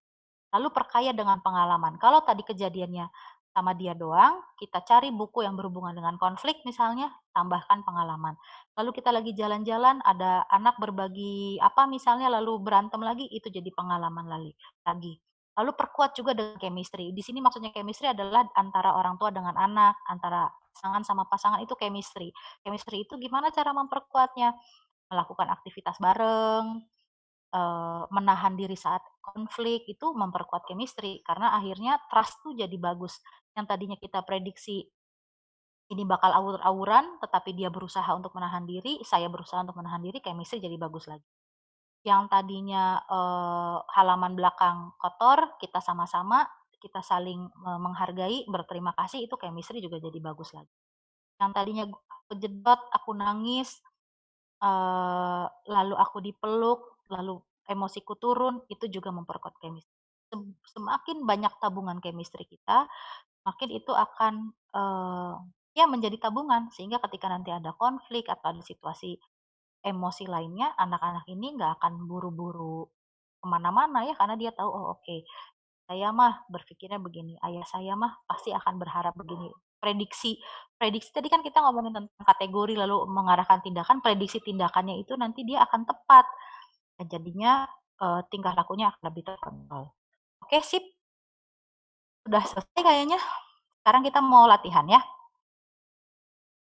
lalu perkaya dengan pengalaman. Kalau tadi kejadiannya sama dia doang, kita cari buku yang berhubungan dengan konflik misalnya, tambahkan pengalaman. Lalu kita lagi jalan-jalan, ada anak berbagi apa misalnya, lalu berantem lagi, itu jadi pengalaman lagi. Lalu perkuat juga dengan chemistry. Di sini maksudnya chemistry adalah antara orang tua dengan anak, antara pasangan sama pasangan, itu chemistry. Chemistry itu gimana cara memperkuatnya? Melakukan aktivitas bareng, menahan diri saat konflik, itu memperkuat chemistry. Karena akhirnya trust tuh jadi bagus. Yang tadinya kita prediksi ini bakal awur-awuran, tetapi dia berusaha untuk menahan diri, saya berusaha untuk menahan diri, chemistry jadi bagus lagi. Yang tadinya halaman belakang kotor, kita sama-sama, kita saling menghargai, berterima kasih, itu chemistry juga jadi bagus lagi. Yang tadinya aku jedot, aku nangis, lalu aku dipeluk, lalu emosiku turun, itu juga memperkuat chemistry. Semakin banyak tabungan chemistry kita, makin itu akan ya menjadi tabungan, sehingga ketika nanti ada konflik atau ada situasi emosi lainnya, anak-anak ini nggak akan buru-buru kemana-mana ya, karena dia tahu, oh oke, saya mah berpikirnya begini, ayah saya mah pasti akan berharap begini. Prediksi tadi kan kita ngomongin tentang kategori lalu mengarahkan tindakan, prediksi tindakannya itu nanti dia akan tepat. Dan jadinya tingkah lakunya akan lebih terkontrol. Oke, sip. Sudah selesai kayaknya. Sekarang kita mau latihan ya.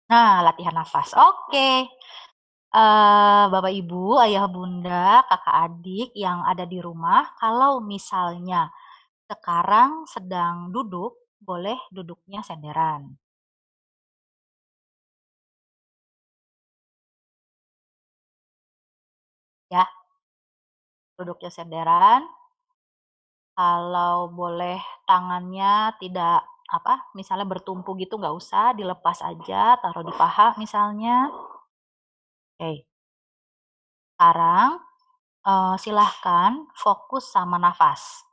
Nah, latihan nafas. Oke. Bapak Ibu, ayah bunda, kakak adik yang ada di rumah, kalau misalnya sekarang sedang duduk, boleh duduknya senderan. Ya, duduknya senderan. Kalau boleh tangannya tidak misalnya bertumpu gitu, nggak usah, dilepas aja, taruh di paha misalnya. Oke. Sekarang silahkan fokus sama nafas.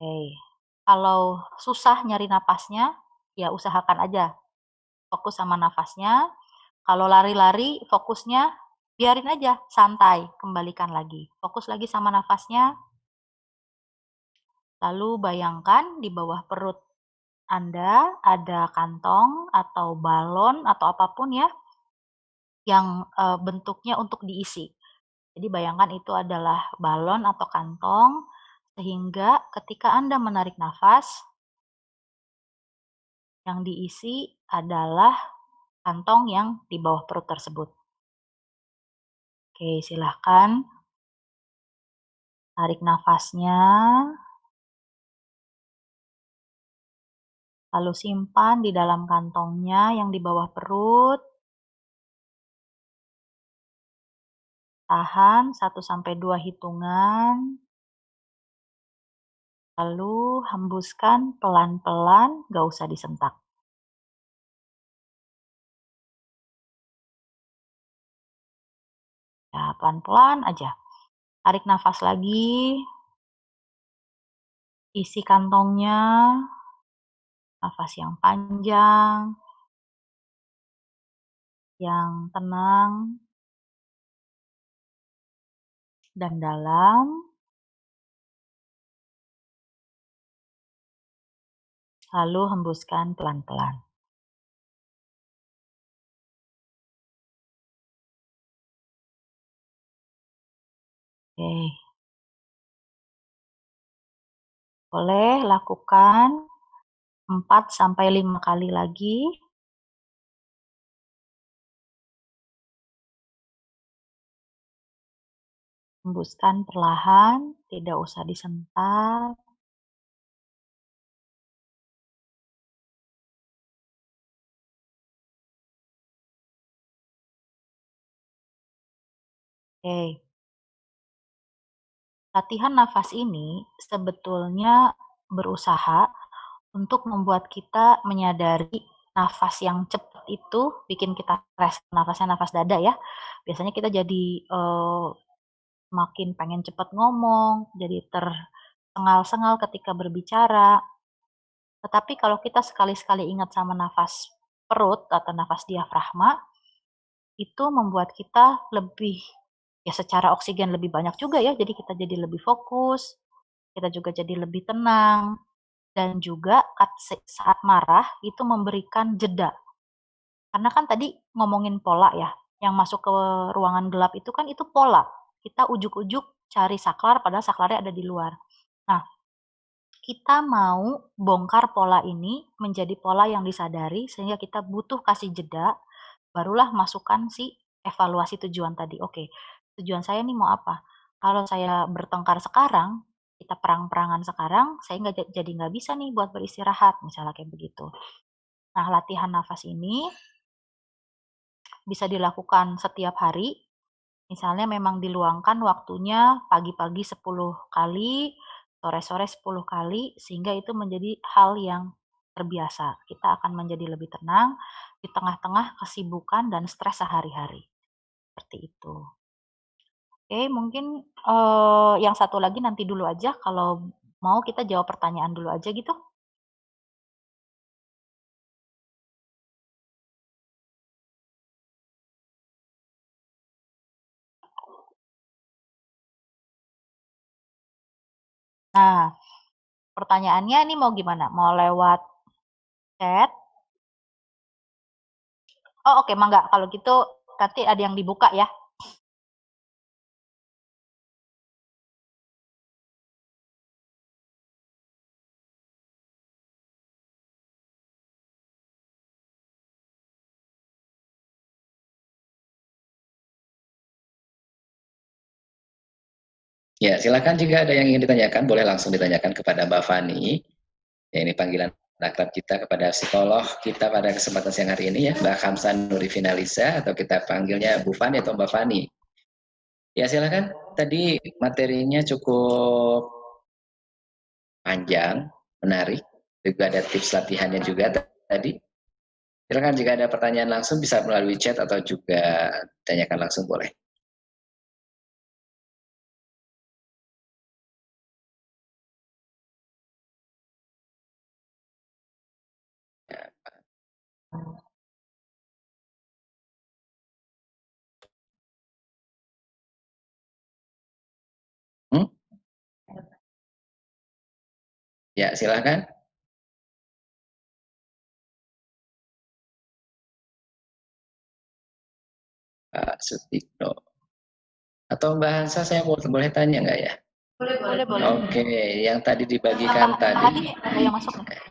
Oke. Kalau susah nyari napasnya, ya usahakan aja fokus sama nafasnya. Kalau lari-lari, fokusnya biarin aja, santai, kembalikan lagi. Fokus lagi sama nafasnya. Lalu bayangkan di bawah perut Anda ada kantong atau balon atau apapun ya, yang bentuknya untuk diisi. Jadi bayangkan itu adalah balon atau kantong, sehingga ketika Anda menarik nafas, yang diisi adalah kantong yang di bawah perut tersebut. Oke, silahkan tarik nafasnya, lalu simpan di dalam kantongnya yang di bawah perut. Tahan 1-2 hitungan. Lalu hembuskan pelan-pelan, gak usah disentak. Ya, pelan-pelan aja. Tarik nafas lagi. Isi kantongnya. Nafas yang panjang. Yang tenang. Dan dalam. Lalu hembuskan pelan-pelan. Oke. Boleh lakukan 4-5 kali lagi. Hembuskan perlahan, tidak usah disentak. Oke. Latihan nafas ini sebetulnya berusaha untuk membuat kita menyadari nafas yang cepat itu bikin kita stres. Nafasnya nafas dada ya. Biasanya kita jadi makin pengen cepat ngomong, jadi tersengal-sengal ketika berbicara. Tetapi kalau kita sekali-sekali ingat sama nafas perut atau nafas diafragma, itu membuat kita lebih Ya secara oksigen lebih banyak juga ya, jadi kita jadi lebih fokus, kita juga jadi lebih tenang, dan juga saat marah itu memberikan jeda. Karena kan tadi ngomongin pola ya, yang masuk ke ruangan gelap itu kan itu pola. Kita ujuk-ujuk cari saklar padahal saklarnya ada di luar. Nah, kita mau bongkar pola ini menjadi pola yang disadari sehingga kita butuh kasih jeda, barulah masukkan si evaluasi tujuan tadi. Oke, tujuan saya nih mau apa? Kalau saya bertengkar sekarang, kita perang-perangan sekarang, saya jadi nggak bisa nih buat beristirahat, misalnya kayak begitu. Nah, latihan nafas ini bisa dilakukan setiap hari. Misalnya memang diluangkan waktunya pagi-pagi 10 kali, sore-sore 10 kali, sehingga itu menjadi hal yang terbiasa. Kita akan menjadi lebih tenang di tengah-tengah kesibukan dan stres sehari-hari. Seperti itu. Oke, mungkin yang satu lagi nanti dulu aja, kalau mau kita jawab pertanyaan dulu aja gitu. Nah, pertanyaannya ini mau gimana? Mau lewat chat? Oh oke, mangga. Kalau gitu nanti ada yang dibuka ya. Ya, silakan jika ada yang ingin ditanyakan, boleh langsung ditanyakan kepada Mbak Fani. Ya, ini panggilan akrab kita kepada psikolog kita pada kesempatan siang hari ini ya, Mbak Kamsan Nuri Finalisa, atau kita panggilnya Bu Fani atau Mbak Fani. Ya, silakan. Tadi materinya cukup panjang, menarik. Juga ada tips latihannya juga tadi. Silakan jika ada pertanyaan langsung bisa melalui chat atau juga tanyakan langsung boleh. Hmm? Ya, silakan. Pak Sutikno. Atau Mbak Hansa saya boleh tanya nggak ya? Boleh, boleh. Oke, yang tadi dibagikan Mbak tadi. Hadi ada yang masuk nih.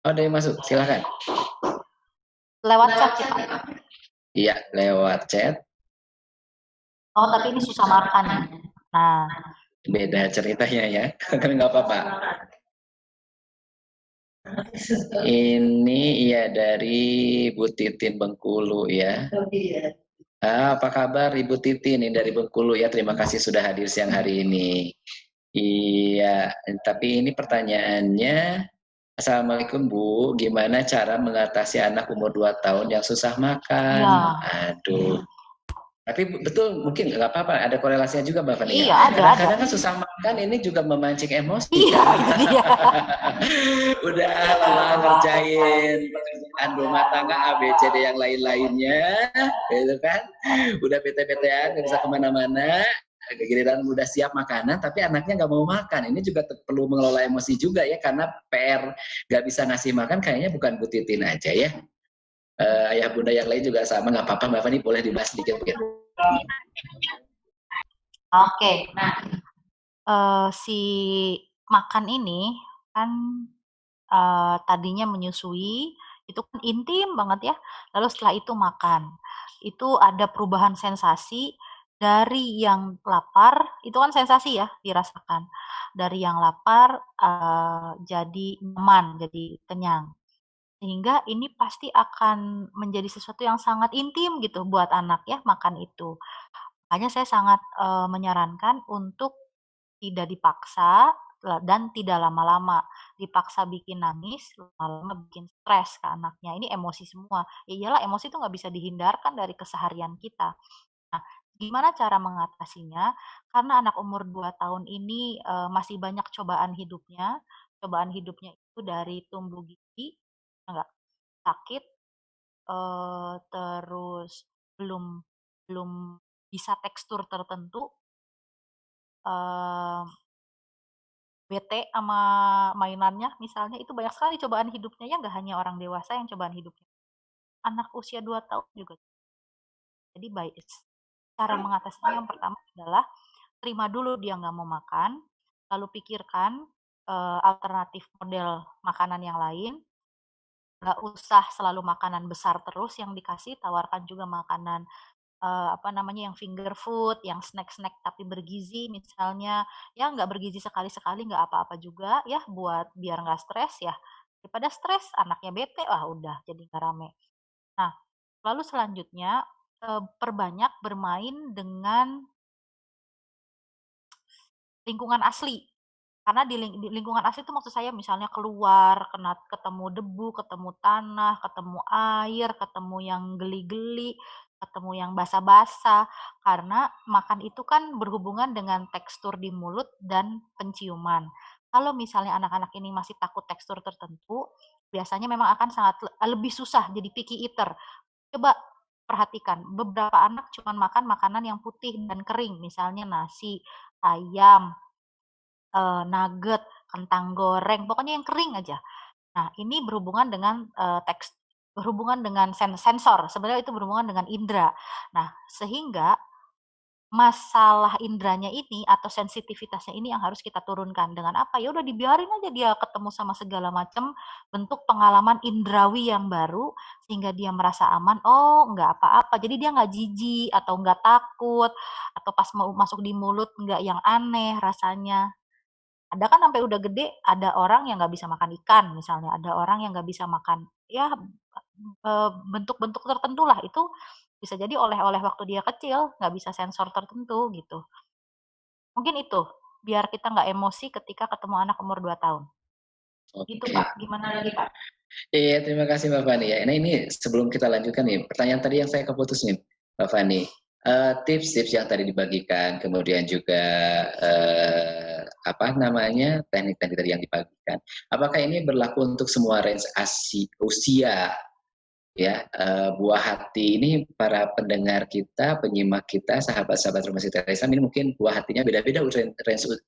Oh, ada yang masuk, silakan. Lewat chat ya Pak? Iya, lewat chat. Oh, tapi ini susah makan. Nah, Beda ceritanya ya, kan nggak apa-apa. Ini ya dari Bu Titin Bengkulu ya. Apa kabar Ibu Titin ini dari Bengkulu ya? Terima kasih sudah hadir siang hari ini. Iya, tapi ini pertanyaannya, Assalamualaikum Bu, gimana cara mengatasi anak umur 2 tahun yang susah makan? iya. Aduh. Tapi betul mungkin nggak apa-apa, ada korelasinya juga Mbak Fani. Iya, ada. Kadang-kadang kan susah makan ini juga memancing emosi. Iya, itu dia. Udah lelah ngerjain pekerjaan rumah tangga ABCD yang lain-lainnya, gitu kan? Udah bete-betean, nggak bisa kemana-mana, giliran udah siap makanan, tapi anaknya nggak mau makan. Ini juga perlu mengelola emosi juga ya, karena PR nggak bisa ngasih makan kayaknya bukan Bu Titin aja ya. Ayah bunda yang lain juga sama, nggak apa-apa Mbak Fani, boleh dibahas sedikit mungkin. Oke. Si makan ini kan tadinya menyusui, itu kan intim banget ya. Lalu setelah itu makan. Itu ada perubahan sensasi dari yang lapar, itu kan sensasi ya dirasakan. Dari yang lapar jadi nyaman, jadi kenyang. Sehingga ini pasti akan menjadi sesuatu yang sangat intim gitu buat anak ya makan itu. Makanya saya sangat menyarankan untuk tidak dipaksa dan tidak lama-lama. Dipaksa bikin nangis, lama-lama bikin stres ke anaknya. Ini emosi semua. Ya iyalah emosi itu nggak bisa dihindarkan dari keseharian kita. Nah, gimana cara mengatasinya? Karena anak umur 2 tahun ini masih banyak cobaan hidupnya. Cobaan hidupnya itu dari tumbuh gigi, enggak, sakit, terus belum belum bisa tekstur tertentu, eee, bete sama mainannya misalnya, itu banyak sekali cobaan hidupnya, ya nggak hanya orang dewasa yang cobaan hidupnya, anak usia 2 tahun juga. Jadi cara mengatasinya yang pertama adalah terima dulu dia nggak mau makan, lalu pikirkan, alternatif model makanan yang lain, nggak usah selalu makanan besar terus yang dikasih, tawarkan juga makanan, apa namanya, yang finger food, yang snack-snack tapi bergizi misalnya, ya nggak bergizi sekali-sekali nggak apa-apa juga ya, buat biar nggak stres ya, daripada stres anaknya bete, wah udah jadi nggak rame. Nah, lalu selanjutnya, perbanyak bermain dengan lingkungan asli. Karena di lingkungan asli itu maksud saya misalnya keluar, ketemu debu, ketemu tanah, ketemu air, ketemu yang geli-geli, ketemu yang basah-basah. Karena makan itu kan berhubungan dengan tekstur di mulut dan penciuman. Kalau misalnya anak-anak ini masih takut tekstur tertentu, biasanya memang akan sangat lebih susah jadi picky eater. Coba perhatikan, beberapa anak cuma makan makanan yang putih dan kering, misalnya nasi, ayam, nugget, kentang goreng, pokoknya yang kering aja. Nah, ini berhubungan dengan, berhubungan dengan sensor, sebenarnya itu berhubungan dengan indera. Nah, sehingga masalah inderanya ini atau sensitivitasnya ini yang harus kita turunkan. Dengan apa? Ya udah dibiarin aja dia ketemu sama segala macam bentuk pengalaman indrawi yang baru, sehingga dia merasa aman, oh nggak apa-apa. Jadi dia nggak jijik atau nggak takut, atau pas mau masuk di mulut nggak yang aneh rasanya. Ada kan sampai udah gede, ada orang yang nggak bisa makan ikan misalnya, ada orang yang nggak bisa makan, ya bentuk-bentuk tertentu lah, itu bisa jadi oleh-oleh waktu dia kecil, nggak bisa sensor tertentu gitu. Mungkin itu, biar kita nggak emosi ketika ketemu anak umur 2 tahun. Gitu Oke. Pak, gimana lagi Pak? Iya, terima kasih Mbak Fani ya. Nah ini sebelum kita lanjutkan nih, pertanyaan tadi yang saya keputus nih, Mbak Fani. Tips-tips yang tadi dibagikan, kemudian juga apa namanya teknik-teknik tadi yang dibagikan. Apakah ini berlaku untuk semua range usia ya, buah hati ini para pendengar kita, penyimak kita, sahabat-sahabat Rumah Siti Islam ini mungkin buah hatinya beda-beda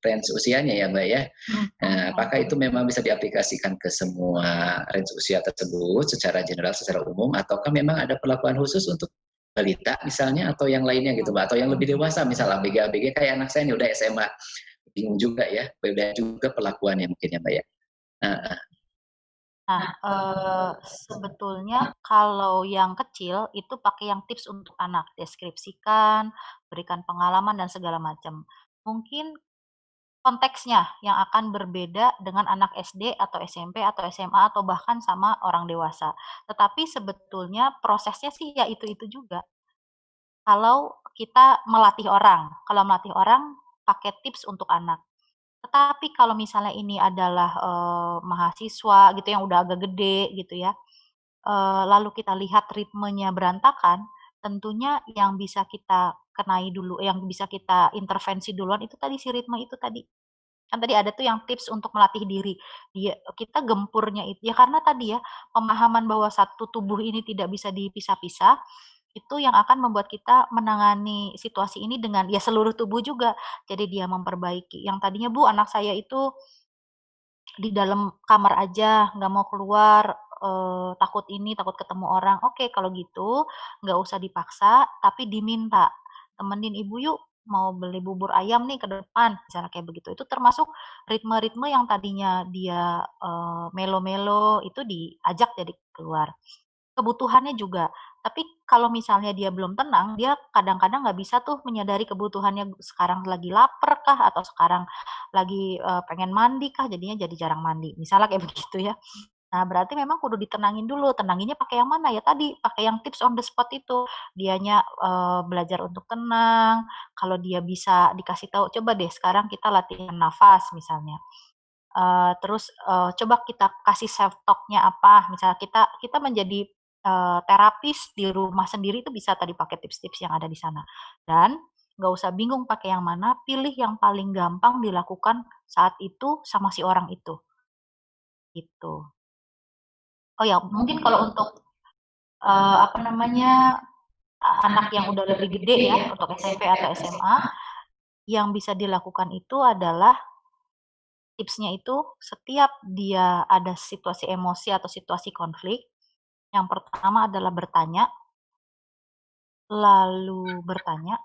range usianya ya Mbak ya. Nah, apakah itu memang bisa diaplikasikan ke semua range usia tersebut secara general, secara umum, ataukah memang ada perlakuan khusus untuk balita misalnya atau yang lainnya gitu Mbak, atau yang lebih dewasa misalnya ABG-ABG kayak anak saya ini udah SMA, bingung juga ya, beda juga perlakuannya mungkin ya Mbak ya. Nah, Nah, sebetulnya kalau yang kecil itu pakai yang tips untuk anak, deskripsikan, berikan pengalaman dan segala macam. Mungkin konteksnya yang akan berbeda dengan anak SD atau SMP atau SMA atau bahkan sama orang dewasa. Tetapi sebetulnya prosesnya sih ya itu-itu juga. Kalau kita melatih orang, pakai tips untuk anak. Tetapi kalau misalnya ini adalah, mahasiswa gitu yang udah agak gede gitu ya, lalu kita lihat ritmenya berantakan, tentunya yang bisa kita kenai dulu, yang bisa kita intervensi duluan itu tadi si ritme itu tadi. Kan tadi ada tuh yang tips untuk melatih diri. Kita gempurnya itu ya karena tadi ya, pemahaman bahwa satu tubuh ini tidak bisa dipisah-pisah, itu yang akan membuat kita menangani situasi ini dengan ya seluruh tubuh juga. Jadi dia memperbaiki, yang tadinya, "Bu, anak saya itu di dalam kamar aja, nggak mau keluar, takut ini, takut ketemu orang." Oke, kalau gitu nggak usah dipaksa, tapi diminta, "Temenin ibu yuk, mau beli bubur ayam nih ke depan," misalnya kayak begitu. Itu termasuk ritme-ritme yang tadinya dia, melo-melo, itu diajak jadi keluar. Kebutuhannya juga. Tapi kalau misalnya dia belum tenang, dia kadang-kadang nggak bisa tuh menyadari kebutuhannya, sekarang lagi lapar kah, atau sekarang lagi, pengen mandi kah, jadinya jadi jarang mandi, misalnya kayak begitu ya. Nah, berarti memang kudu ditenangin dulu, tenanginnya pakai yang mana, ya tadi, pakai yang tips on the spot itu. Dianya, belajar untuk tenang, kalau dia bisa dikasih tahu, "Coba deh sekarang kita latihan nafas," misalnya. Terus, coba kita kasih self talk-nya apa, misalnya kita kita menjadi, terapis di rumah sendiri itu bisa tadi pakai tips-tips yang ada di sana. Dan nggak usah bingung pakai yang mana, pilih yang paling gampang dilakukan saat itu sama si orang itu, gitu. Oh ya, mungkin kalau untuk, apa namanya, anak yang udah lebih gede ya, untuk SMP atau SMA, yang bisa dilakukan itu adalah tipsnya itu setiap dia ada situasi emosi atau situasi konflik, yang pertama adalah bertanya, lalu bertanya,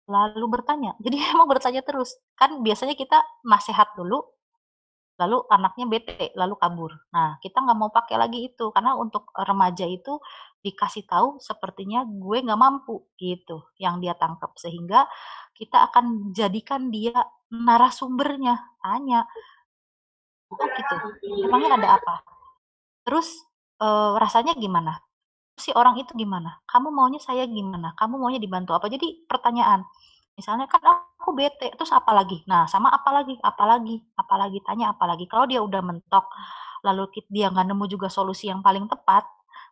lalu bertanya. Jadi emang bertanya terus. Kan biasanya kita nasihat dulu, lalu anaknya bete, lalu kabur. Nah, kita nggak mau pakai lagi itu, karena untuk remaja itu dikasih tahu sepertinya gue nggak mampu gitu, yang dia tangkap. Sehingga kita akan jadikan dia narasumbernya, tanya, oh gitu, emangnya ada apa? Terus rasanya gimana? Si orang itu gimana? Kamu maunya saya gimana? Kamu maunya dibantu apa? Jadi pertanyaan. Misalnya kan aku bete, terus apa lagi? Nah, sama apa lagi? Apa lagi? Apa lagi? Tanya apa lagi? Kalau dia udah mentok, lalu dia nggak nemu juga solusi yang paling tepat,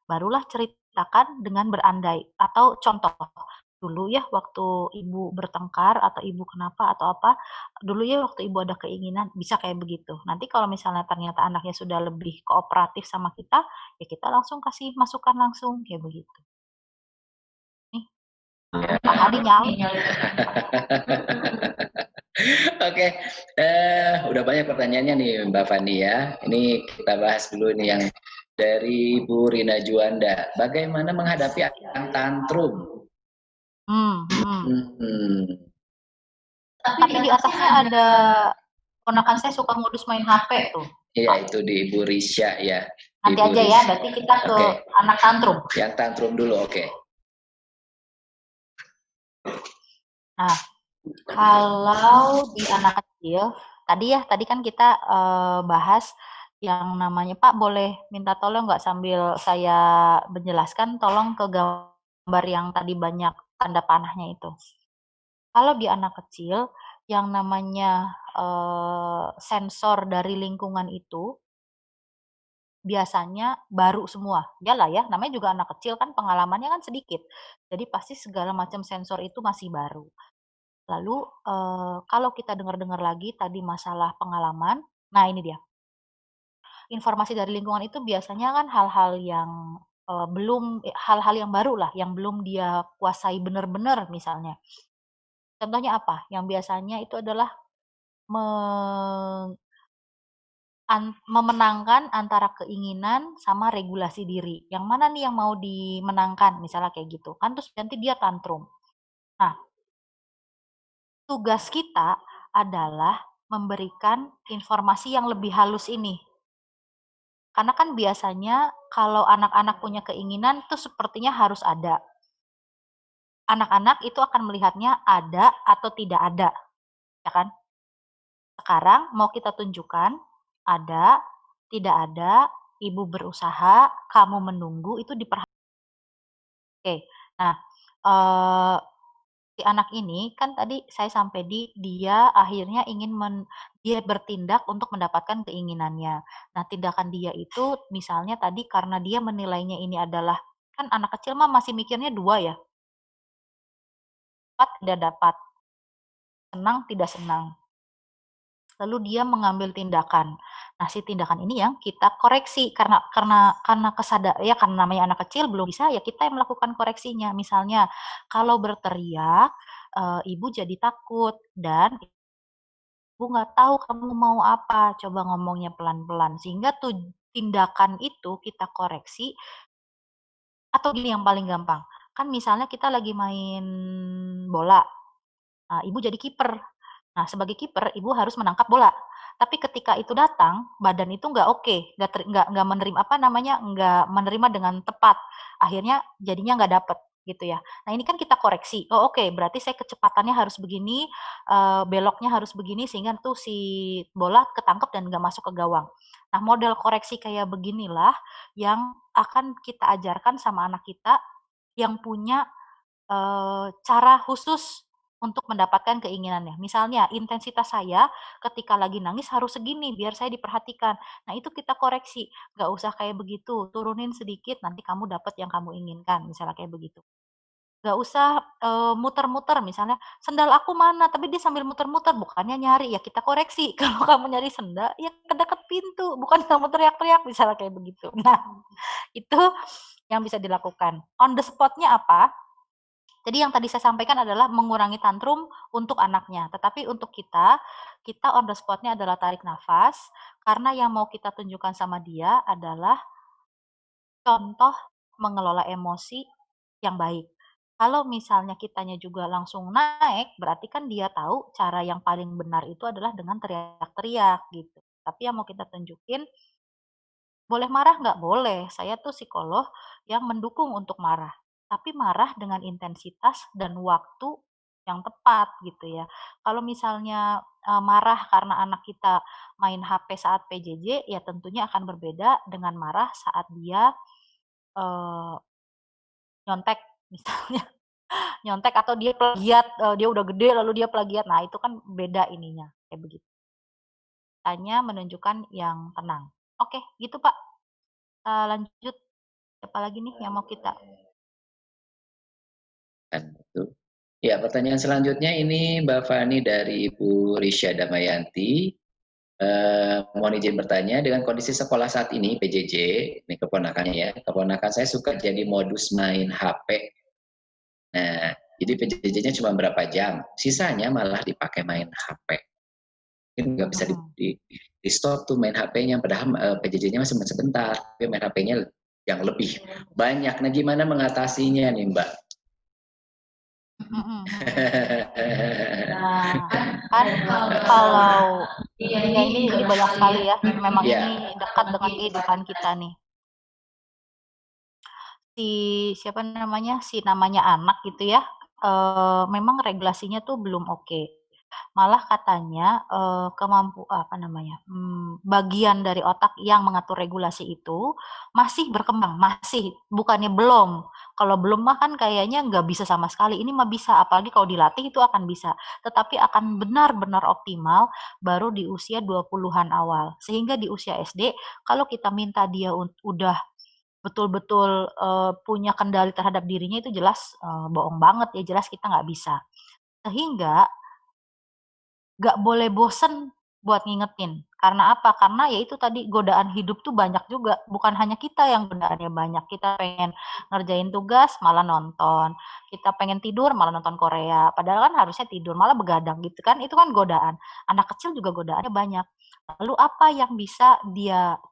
barulah ceritakan dengan berandai. Atau contoh, dulu ya waktu ibu bertengkar atau ibu kenapa atau apa, dulu ya waktu ibu ada keinginan, bisa kayak begitu. Nanti kalau misalnya ternyata anaknya sudah lebih kooperatif sama kita, ya kita langsung kasih masukan langsung, kayak begitu. Nih, Pak Hadi nyali. Oke, udah banyak pertanyaannya nih Mbak Fani ya. Ini kita bahas dulu nih yang dari Bu Rina Juanda. Bagaimana menghadapi anak tantrum? Tapi di atasnya ada ponakan saya suka modus main HP tuh. Iya, itu di Ibu Risya ya. Nanti Ibu aja ya, Risya. berarti kita ke anak tantrum. Yang tantrum dulu, oke. Nah, kalau di anak kecil, tadi kan kita bahas yang namanya, Pak boleh minta tolong nggak sambil saya menjelaskan, tolong ke gambar yang tadi banyak tanda panahnya itu. Kalau di anak kecil, yang namanya sensor dari lingkungan itu biasanya baru semua. Iyalah ya, namanya juga anak kecil kan pengalamannya kan sedikit. Jadi pasti segala macam sensor itu masih baru. Lalu kalau kita dengar-dengar lagi tadi masalah pengalaman, nah ini dia. Informasi dari lingkungan itu biasanya kan hal-hal yang hal-hal yang baru lah, yang belum dia kuasai benar-benar misalnya. Contohnya apa? Yang biasanya itu adalah memenangkan antara keinginan sama regulasi diri. Yang mana nih yang mau dimenangkan, misalnya kayak gitu. Kan terus nanti dia tantrum. Nah, tugas kita adalah memberikan informasi yang lebih halus ini. Karena kan biasanya kalau anak-anak punya keinginan tuh sepertinya harus ada. Anak-anak itu akan melihatnya ada atau tidak ada, ya kan? Sekarang mau kita tunjukkan ada, tidak ada, ibu berusaha, kamu menunggu, itu diperhatikan. Oke, nah si anak ini kan tadi saya sampai dia akhirnya ingin dia bertindak untuk mendapatkan keinginannya. Nah, tindakan dia itu misalnya tadi karena dia menilainya ini adalah, kan anak kecil mah masih mikirnya dua ya, dapat tidak dapat, senang tidak senang. Lalu dia mengambil tindakan. Nah, si tindakan ini yang kita koreksi karena ya karena namanya anak kecil belum bisa, ya kita yang melakukan koreksinya. Misalnya kalau berteriak, ibu jadi takut dan ibu nggak tahu kamu mau apa, coba ngomongnya pelan-pelan sehingga tindakan itu kita koreksi. Atau gini yang paling gampang, kan misalnya kita lagi main bola, nah, ibu jadi kiper. Nah, sebagai kiper, ibu harus menangkap bola. Tapi ketika itu datang, badan itu nggak oke, nggak menerima nggak menerima dengan tepat. Akhirnya jadinya nggak dapet gitu ya. Nah, ini kan kita koreksi. Oh, oke, berarti saya kecepatannya harus begini, beloknya harus begini sehingga tuh si bola ketangkep dan nggak masuk ke gawang. Nah, model koreksi kayak beginilah yang akan kita ajarkan sama anak kita yang punya cara khusus untuk mendapatkan keinginannya. Misalnya intensitas saya ketika lagi nangis harus segini biar saya diperhatikan. Nah, itu kita koreksi, nggak usah kayak begitu, turunin sedikit nanti kamu dapat yang kamu inginkan, misalnya kayak begitu. Nggak usah muter-muter, misalnya sendal aku mana, tapi dia sambil muter-muter, bukannya nyari, ya kita koreksi. Kalau kamu nyari sendal, ya ke dekat pintu, bukan kamu teriak-teriak, misalnya kayak begitu. Nah, itu yang bisa dilakukan. On the spot-nya apa? Jadi yang tadi saya sampaikan adalah mengurangi tantrum untuk anaknya, tetapi untuk kita on the spot-nya adalah tarik nafas, karena yang mau kita tunjukkan sama dia adalah contoh mengelola emosi yang baik. Kalau misalnya kitanya juga langsung naik, berarti kan dia tahu cara yang paling benar itu adalah dengan teriak-teriak gitu. Tapi yang mau kita tunjukin, boleh marah nggak? Boleh. Saya tuh psikolog yang mendukung untuk marah. Tapi marah dengan intensitas dan waktu yang tepat gitu ya. Kalau misalnya marah karena anak kita main HP saat PJJ, ya tentunya akan berbeda dengan marah saat dia eh, nyontek misalnya. Nyontek atau dia plagiat, dia udah gede lalu dia plagiat. Nah, itu kan beda ininya, kayak begitu. Tanya menunjukkan yang tenang. Oke, gitu Pak. Lanjut, siapa lagi nih yang mau kita? Ya, pertanyaan selanjutnya ini Mbak Fani dari Ibu Risha Damayanti. Mohon izin bertanya, dengan kondisi sekolah saat ini, PJJ, ini keponakannya ya, keponakan saya suka jadi modus main HP. Nah, jadi PJJ-nya cuma berapa jam, sisanya malah dipakai main HP. Mungkin nggak bisa di stop tuh main HP-nya, padahal PJJ-nya masih sebentar, tapi main HP-nya yang lebih banyak. Nah, gimana mengatasinya nih Mbak? Nah, kan kalau ya ini banyak sekali ya, memang ini dekat dengan kehidupan kita nih. Si namanya anak gitu ya, memang regulasinya tuh belum oke. Malah katanya bagian dari otak yang mengatur regulasi itu masih berkembang, bukannya belum. Kalau belum mah kan kayaknya nggak bisa sama sekali. Ini mah bisa, apalagi kalau dilatih itu akan bisa. Tetapi akan benar-benar optimal baru di usia 20-an awal. Sehingga di usia SD, kalau kita minta dia udah betul-betul punya kendali terhadap dirinya, itu jelas bohong banget ya, jelas kita nggak bisa. Sehingga nggak boleh bosen buat ngingetin. Karena apa? Karena ya itu tadi, godaan hidup tuh banyak juga. Bukan hanya kita yang godaannya banyak. Kita pengen ngerjain tugas, malah nonton. Kita pengen tidur, malah nonton Korea. Padahal kan harusnya tidur, malah begadang gitu kan. Itu kan godaan. Anak kecil juga godaannya banyak. Lalu apa yang bisa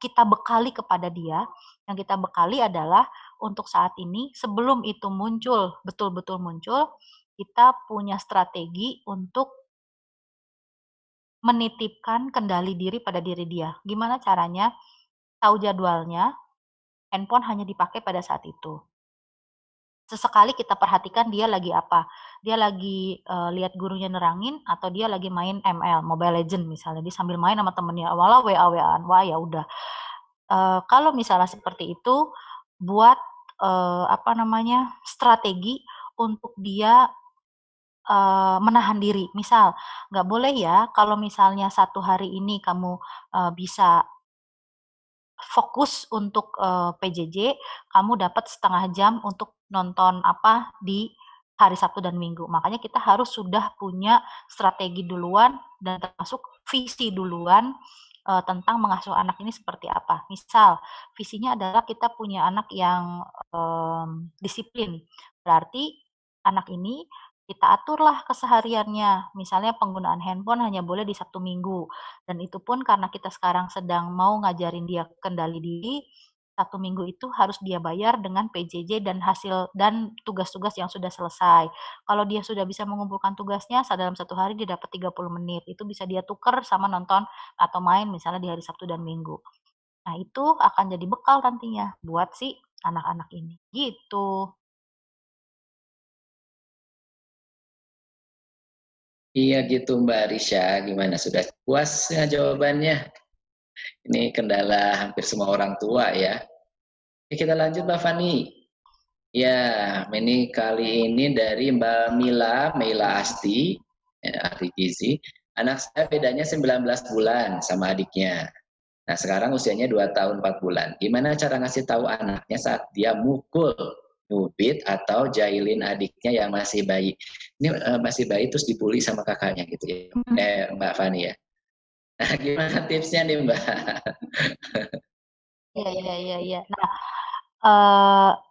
kita bekali kepada dia? Yang kita bekali adalah untuk saat ini, sebelum itu muncul, betul-betul muncul, kita punya strategi untuk menitipkan kendali diri pada diri dia. Gimana caranya? Tahu jadwalnya, handphone hanya dipakai pada saat itu. Sesekali kita perhatikan dia lagi apa. Dia lagi lihat gurunya nerangin, atau dia lagi main ML, Mobile Legend misalnya. Dia sambil main sama temennya. Walau WA-WAan, wah ya udah. Kalau misalnya seperti itu, buat strategi untuk dia menahan diri. Misal, nggak boleh ya kalau misalnya satu hari ini kamu bisa fokus untuk PJJ, kamu dapat setengah jam untuk nonton apa di hari Sabtu dan Minggu. Makanya kita harus sudah punya strategi duluan dan termasuk visi duluan tentang mengasuh anak ini seperti apa. Misal, visinya adalah kita punya anak yang disiplin. Berarti anak ini kita aturlah kesehariannya. Misalnya penggunaan handphone hanya boleh di Sabtu Minggu. Dan itu pun karena kita sekarang sedang mau ngajarin dia kendali diri, Sabtu Minggu itu harus dia bayar dengan PJJ dan hasil dan tugas-tugas yang sudah selesai. Kalau dia sudah bisa mengumpulkan tugasnya, dalam satu hari dia dapat 30 menit. Itu bisa dia tuker sama nonton atau main misalnya di hari Sabtu dan Minggu. Nah, itu akan jadi bekal nantinya buat si anak-anak ini. Gitu. Iya gitu Mbak Risha, gimana? Sudah puas ya jawabannya? Ini kendala hampir semua orang tua ya. Oke, kita lanjut Mbak Fani. Ya, ini kali ini dari Mbak Mila Asti, ya, ahli gizi. Anak saya bedanya 19 bulan sama adiknya. Nah, sekarang usianya 2 tahun 4 bulan. Gimana cara ngasih tahu anaknya saat dia mukul, nyubit, atau jahilin adiknya yang masih bayi? Ini masih bayi terus dibully sama kakaknya gitu ya, Mbak Fani ya. Nah, gimana tipsnya nih Mbak? Iya. Nah,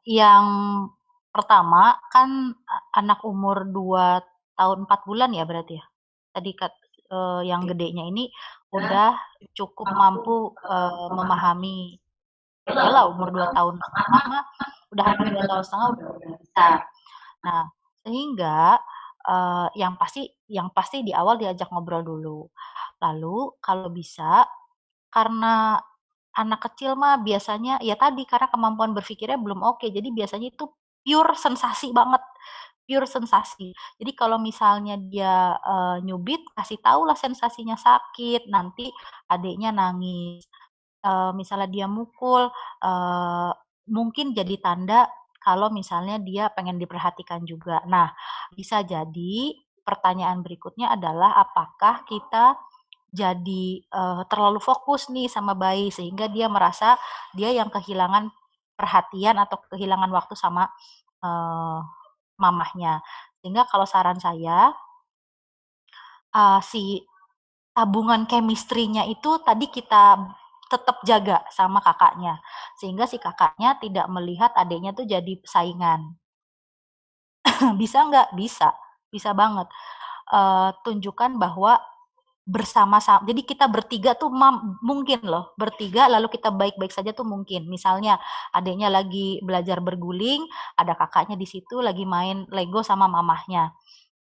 yang pertama kan anak umur 2 tahun 4 bulan ya berarti ya? Tadi yang gedenya ini udah cukup mampu memahami. Iyalah umur 2 tahun setengah mah udah hampir 2 tahun setengah udah bisa. Nah, sehingga yang pasti di awal diajak ngobrol dulu. Lalu kalau bisa, karena anak kecil mah biasanya ya tadi karena kemampuan berpikirnya belum oke, jadi biasanya itu pure sensasi banget, pure sensasi. Jadi kalau misalnya dia nyubit, kasih tahulah sensasinya sakit, nanti adiknya nangis. Misalnya dia mukul, mungkin jadi tanda kalau misalnya dia pengen diperhatikan juga. Nah, bisa jadi pertanyaan berikutnya adalah apakah kita jadi terlalu fokus nih sama bayi sehingga dia merasa dia yang kehilangan perhatian atau kehilangan waktu sama mamahnya. Sehingga kalau saran saya si tabungan chemistry-nya itu tadi kita tetap jaga sama kakaknya, sehingga si kakaknya tidak melihat adiknya tuh jadi saingan. Bisa nggak? Bisa, bisa banget. Tunjukkan bahwa bersama-sama, jadi kita bertiga tuh mungkin loh, bertiga lalu kita baik-baik saja tuh mungkin. Misalnya adiknya lagi belajar berguling, ada kakaknya di situ lagi main Lego sama mamahnya.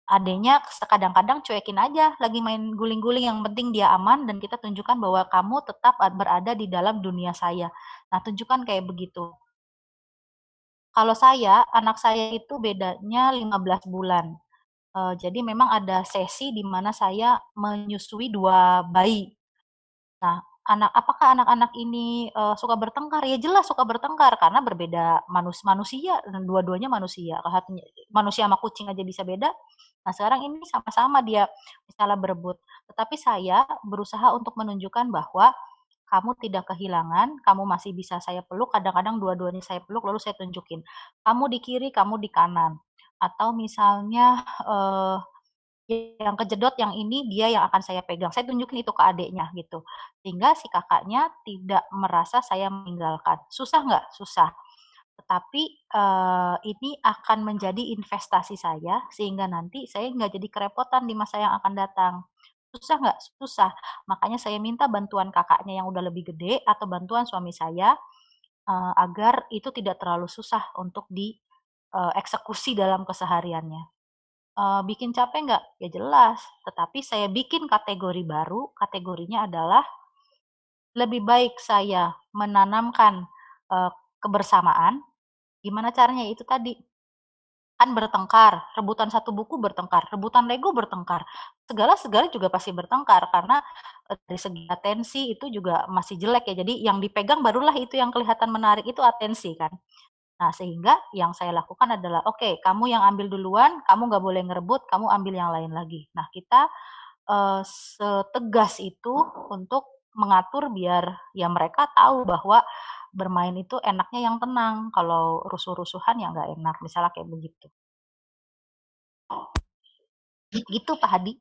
Adenya kadang-kadang cuekin aja lagi main guling-guling, yang penting dia aman dan kita tunjukkan bahwa kamu tetap berada di dalam dunia saya. Nah, tunjukkan kayak begitu. Kalau saya, anak saya itu bedanya 15 bulan. Jadi memang ada sesi di mana saya menyusui 2 bayi. Nah, apakah anak-anak ini suka bertengkar? Ya jelas suka bertengkar karena berbeda manusia, dan dua-duanya manusia. Kalau manusia sama kucing aja bisa beda. Nah, sekarang ini sama-sama dia misalnya berebut. Tetapi saya berusaha untuk menunjukkan bahwa kamu tidak kehilangan, kamu masih bisa saya peluk, kadang-kadang dua-duanya saya peluk, lalu saya tunjukin. Kamu di kiri, kamu di kanan. Atau misalnya yang kejedot yang ini dia yang akan saya pegang. Saya tunjukin itu ke adiknya gitu. Sehingga si kakaknya tidak merasa saya meninggalkan. Susah nggak? Susah. Tetapi ini akan menjadi investasi saya sehingga nanti saya nggak jadi kerepotan di masa yang akan datang. Susah nggak? Susah. Makanya saya minta bantuan kakaknya yang udah lebih gede atau bantuan suami saya agar itu tidak terlalu susah untuk dieksekusi dalam kesehariannya. Bikin capek nggak? Ya jelas, tetapi saya bikin kategori baru, kategorinya adalah lebih baik saya menanamkan, kebersamaan, gimana caranya? Itu tadi, kan bertengkar, rebutan satu buku bertengkar, rebutan Lego bertengkar, segala-segala juga pasti bertengkar karena, dari segi atensi itu juga masih jelek ya, jadi yang dipegang barulah itu yang kelihatan menarik, itu atensi kan. Nah, sehingga yang saya lakukan adalah, "Oke, kamu yang ambil duluan, kamu nggak boleh ngerebut, kamu ambil yang lain lagi." Nah, kita, setegas itu untuk mengatur biar ya mereka tahu bahwa bermain itu enaknya yang tenang, kalau rusuh-rusuhan ya nggak enak, misalnya kayak begitu. Gitu, Pak Hadi.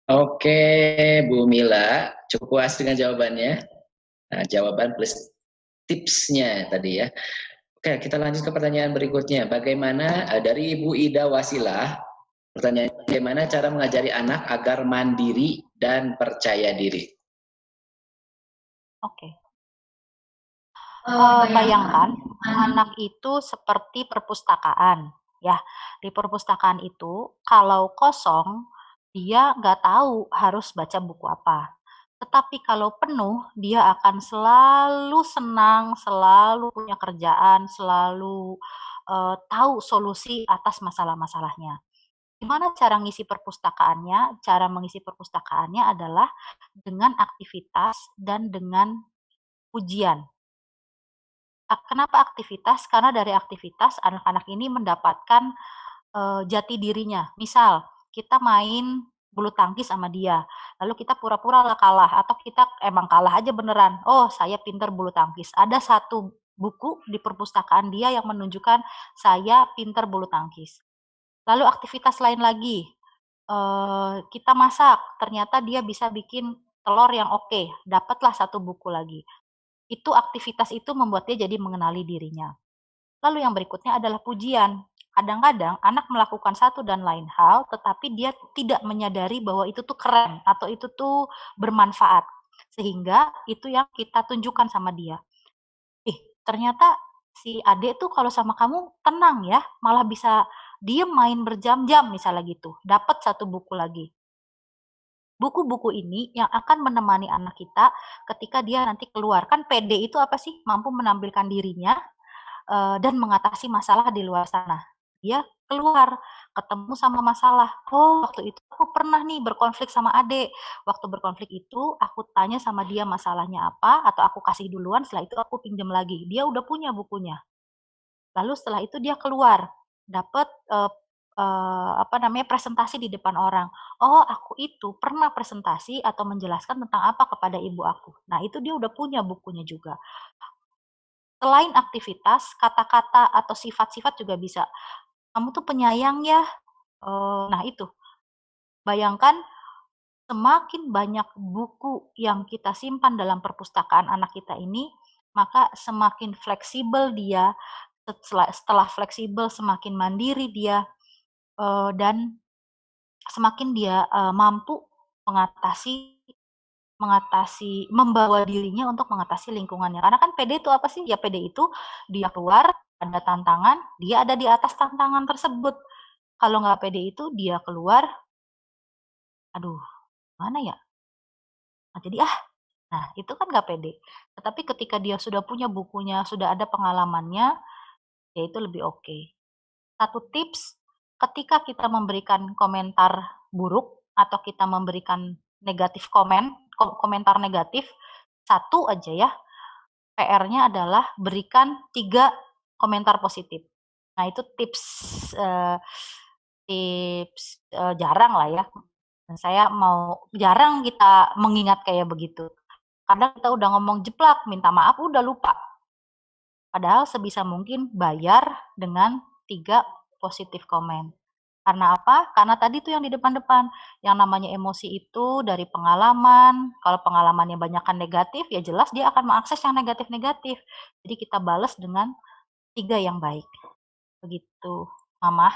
Oke, Bu Mila, cukup puas dengan jawabannya. Nah, jawaban plus tipsnya tadi ya. Oke, kita lanjut ke pertanyaan berikutnya. Bagaimana dari Ibu Ida Wasilah, pertanyaan bagaimana cara mengajari anak agar mandiri dan percaya diri? Oke. Bayangkan anak itu seperti perpustakaan, ya. Di perpustakaan itu kalau kosong, dia nggak tahu harus baca buku apa. Tetapi kalau penuh, dia akan selalu senang, selalu punya kerjaan, selalu, tahu solusi atas masalah-masalahnya. Gimana cara ngisi perpustakaannya? Cara mengisi perpustakaannya adalah dengan aktivitas dan dengan ujian. Kenapa aktivitas? Karena dari aktivitas anak-anak ini mendapatkan, jati dirinya. Misal, kita main bulu tangkis sama dia, lalu kita pura-pura lah kalah atau kita emang kalah aja beneran, "Oh, saya pinter bulu tangkis." Ada satu buku di perpustakaan dia yang menunjukkan saya pinter bulu tangkis. Lalu aktivitas lain lagi, kita masak, ternyata dia bisa bikin telur yang oke, dapatlah satu buku lagi. Itu aktivitas itu membuat dia jadi mengenali dirinya. Lalu yang berikutnya adalah pujian. Kadang-kadang anak melakukan satu dan lain hal, tetapi dia tidak menyadari bahwa itu tuh keren atau itu tuh bermanfaat. Sehingga itu yang kita tunjukkan sama dia. Ternyata si adek tuh kalau sama kamu tenang ya, malah bisa diem main berjam-jam misalnya gitu. Dapat satu buku lagi. Buku-buku ini yang akan menemani anak kita ketika dia nanti keluar. Kan PD itu apa sih? Mampu menampilkan dirinya dan mengatasi masalah di luar sana. Dia keluar, ketemu sama masalah. Oh, waktu itu aku pernah nih berkonflik sama adik. Waktu berkonflik itu, aku tanya sama dia masalahnya apa, atau aku kasih duluan, setelah itu aku pinjam lagi. Dia udah punya bukunya. Lalu setelah itu dia keluar, dapat presentasi di depan orang. Oh, aku itu pernah presentasi atau menjelaskan tentang apa kepada ibu aku. Nah, itu dia udah punya bukunya juga. Selain aktivitas, kata-kata atau sifat-sifat juga bisa. Kamu tuh penyayang ya. Nah itu, bayangkan semakin banyak buku yang kita simpan dalam perpustakaan anak kita ini, maka semakin fleksibel dia. Setelah fleksibel, semakin mandiri dia, dan semakin dia mampu membawa dirinya untuk mengatasi lingkungannya. Karena kan PD itu apa sih? Ya PD itu dia keluar, ada tantangan, dia ada di atas tantangan tersebut. Kalau nggak PD itu dia keluar, aduh, mana ya? Nah itu kan nggak PD. Tetapi ketika dia sudah punya bukunya, sudah ada pengalamannya, ya itu lebih oke. Satu tips, ketika kita memberikan komentar buruk atau kita memberikan komentar negatif, satu aja ya, PR-nya adalah berikan 3 komentar positif. Nah itu tips jarang lah ya. Dan saya mau jarang kita mengingat kayak begitu. Kadang kita udah ngomong jeplak, minta maaf, udah lupa. Padahal sebisa mungkin bayar dengan 3 positif komen. Karena apa? Karena tadi tuh yang di depan-depan, yang namanya emosi itu dari pengalaman, kalau pengalamannya banyakkan negatif, ya jelas dia akan mengakses yang negatif-negatif. Jadi kita balas dengan 3 yang baik. Begitu, Mama.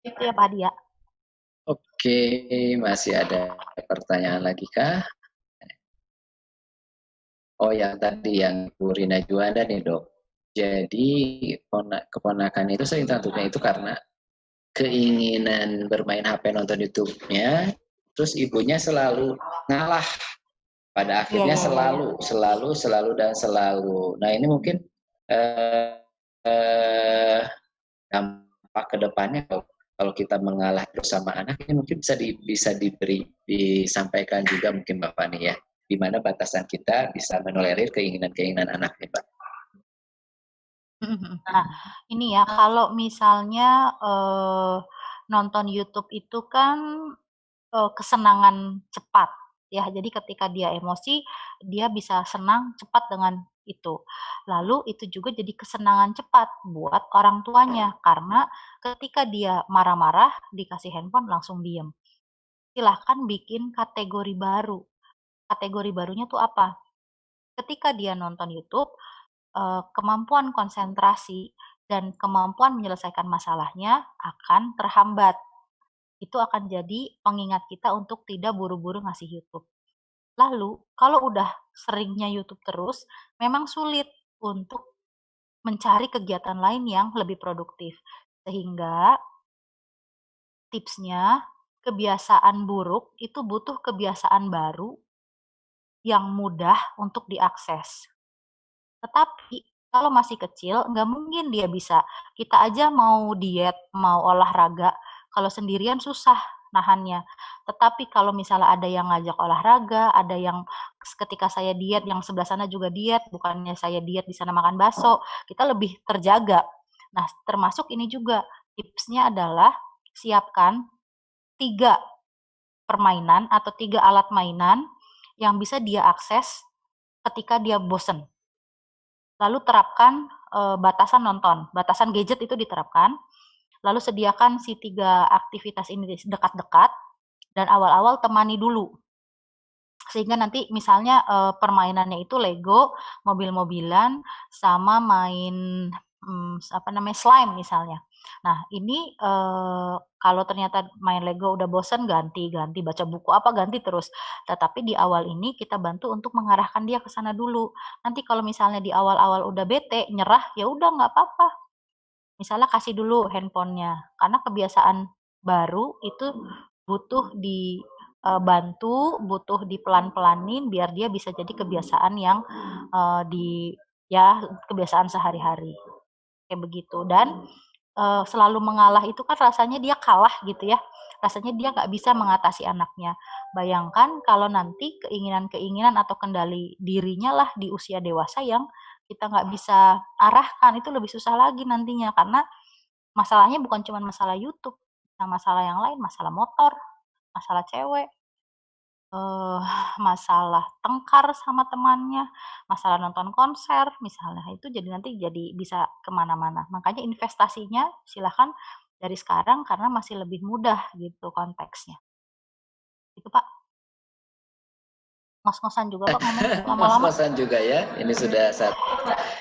Itu ya Pak Dia. Oke, masih ada pertanyaan lagi kah? Oh, yang tadi yang Bu Rina Juanda nih, Dok. Jadi keponakan itu sering tentunya itu karena keinginan bermain HP nonton YouTube-nya, terus ibunya selalu ngalah. Pada akhirnya selalu dan selalu. Nah ini mungkin dampak kedepannya kalau kita mengalah bersama anak ini mungkin bisa disampaikan juga mungkin Bapak nih ya, di mana batasan kita bisa menolerir keinginan-keinginan anak nih Pak. Nah, ini ya, kalau misalnya nonton YouTube itu kan kesenangan cepat, ya. Jadi ketika dia emosi, dia bisa senang cepat dengan itu. Lalu itu juga jadi kesenangan cepat buat orang tuanya, karena ketika dia marah-marah, dikasih handphone langsung diem. Silahkan bikin kategori baru. Kategori barunya tuh apa? Ketika dia nonton YouTube, kemampuan konsentrasi dan kemampuan menyelesaikan masalahnya akan terhambat. Itu akan jadi pengingat kita untuk tidak buru-buru ngasih YouTube. Lalu, kalau udah seringnya YouTube terus, memang sulit untuk mencari kegiatan lain yang lebih produktif. Sehingga tipsnya, kebiasaan buruk itu butuh kebiasaan baru yang mudah untuk diakses. Tetapi kalau masih kecil, nggak mungkin dia bisa. Kita aja mau diet, mau olahraga, kalau sendirian susah nahannya. Tetapi kalau misalnya ada yang ngajak olahraga, ada yang ketika saya diet, yang sebelah sana juga diet, bukannya saya diet di sana makan bakso, kita lebih terjaga. Nah, termasuk ini juga, tipsnya adalah siapkan 3 permainan atau 3 alat mainan yang bisa dia akses ketika dia bosen. Lalu terapkan batasan nonton, batasan gadget itu diterapkan. Lalu sediakan si 3 aktivitas ini dekat-dekat dan awal-awal temani dulu. Sehingga nanti misalnya permainannya itu Lego, mobil-mobilan, sama main slime misalnya. Nah, ini kalau ternyata main Lego udah bosen ganti, baca buku apa ganti terus. Tetapi di awal ini kita bantu untuk mengarahkan dia ke sana dulu. Nanti kalau misalnya di awal-awal udah bete, nyerah, ya udah nggak apa-apa. Misalnya kasih dulu handphonenya, karena kebiasaan baru itu butuh dibantu, butuh dipelan-pelanin biar dia bisa jadi kebiasaan yang kebiasaan sehari-hari kayak begitu. Dan selalu mengalah itu kan rasanya dia kalah gitu ya, rasanya dia nggak bisa mengatasi anaknya. Bayangkan kalau nanti keinginan-keinginan atau kendali dirinya lah di usia dewasa yang kita nggak bisa arahkan, itu lebih susah lagi nantinya, karena masalahnya bukan cuma masalah YouTube, masalah yang lain, masalah motor, masalah cewek, masalah tengkar sama temannya, masalah nonton konser misalnya, itu nanti bisa kemana-mana. Makanya investasinya silahkan dari sekarang karena masih lebih mudah gitu konteksnya. Itu Pak. Ngos-ngosan juga Pak ngomong lama-lama. Ngos-ngosan juga ya. Ini sudah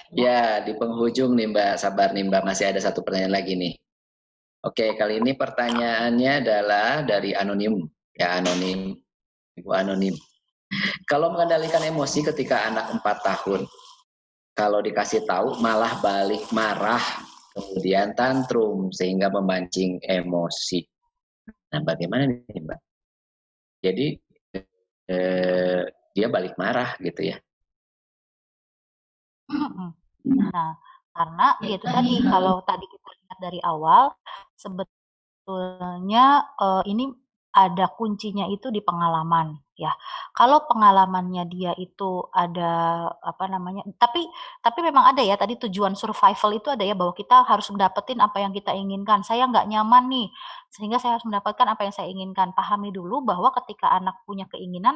ya di penghujung nih Mbak, sabar nih Mbak, masih ada satu pertanyaan lagi nih. Oke, kali ini pertanyaannya adalah dari anonim. Ya, anonim. Ibu anonim. Kalau mengendalikan emosi ketika anak 4 tahun, kalau dikasih tahu malah balik marah, kemudian tantrum sehingga memancing emosi. Nah, bagaimana nih Mbak? Jadi dia balik marah gitu ya. Nah, karena itu tadi, kalau tadi kita lihat dari awal, sebetulnya ini ada kuncinya itu di pengalaman ya. Kalau pengalamannya dia itu ada tapi memang ada ya tadi tujuan survival itu ada ya, bahwa kita harus mendapatkan apa yang kita inginkan. Saya nggak nyaman nih, sehingga saya harus mendapatkan apa yang saya inginkan. Pahami dulu bahwa ketika anak punya keinginan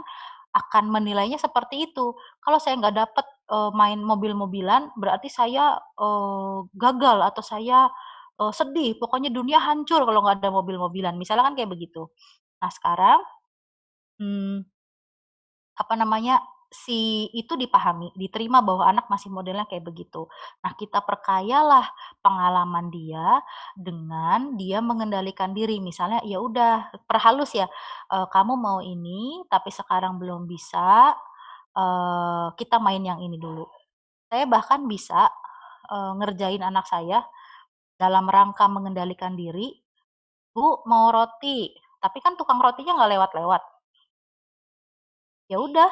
akan menilainya seperti itu. Kalau saya nggak dapat main mobil-mobilan, berarti saya gagal atau saya sedih. Pokoknya dunia hancur kalau nggak ada mobil-mobilan. Misalnya kan kayak begitu. Nah sekarang itu dipahami, diterima bahwa anak masih modelnya kayak begitu. Nah, kita perkayalah pengalaman dia dengan dia mengendalikan diri. Misalnya, ya udah perhalus ya, kamu mau ini, tapi sekarang belum bisa, kita main yang ini dulu. Saya bahkan bisa ngerjain anak saya dalam rangka mengendalikan diri, Bu, mau roti, tapi kan tukang rotinya nggak lewat-lewat. Ya udah,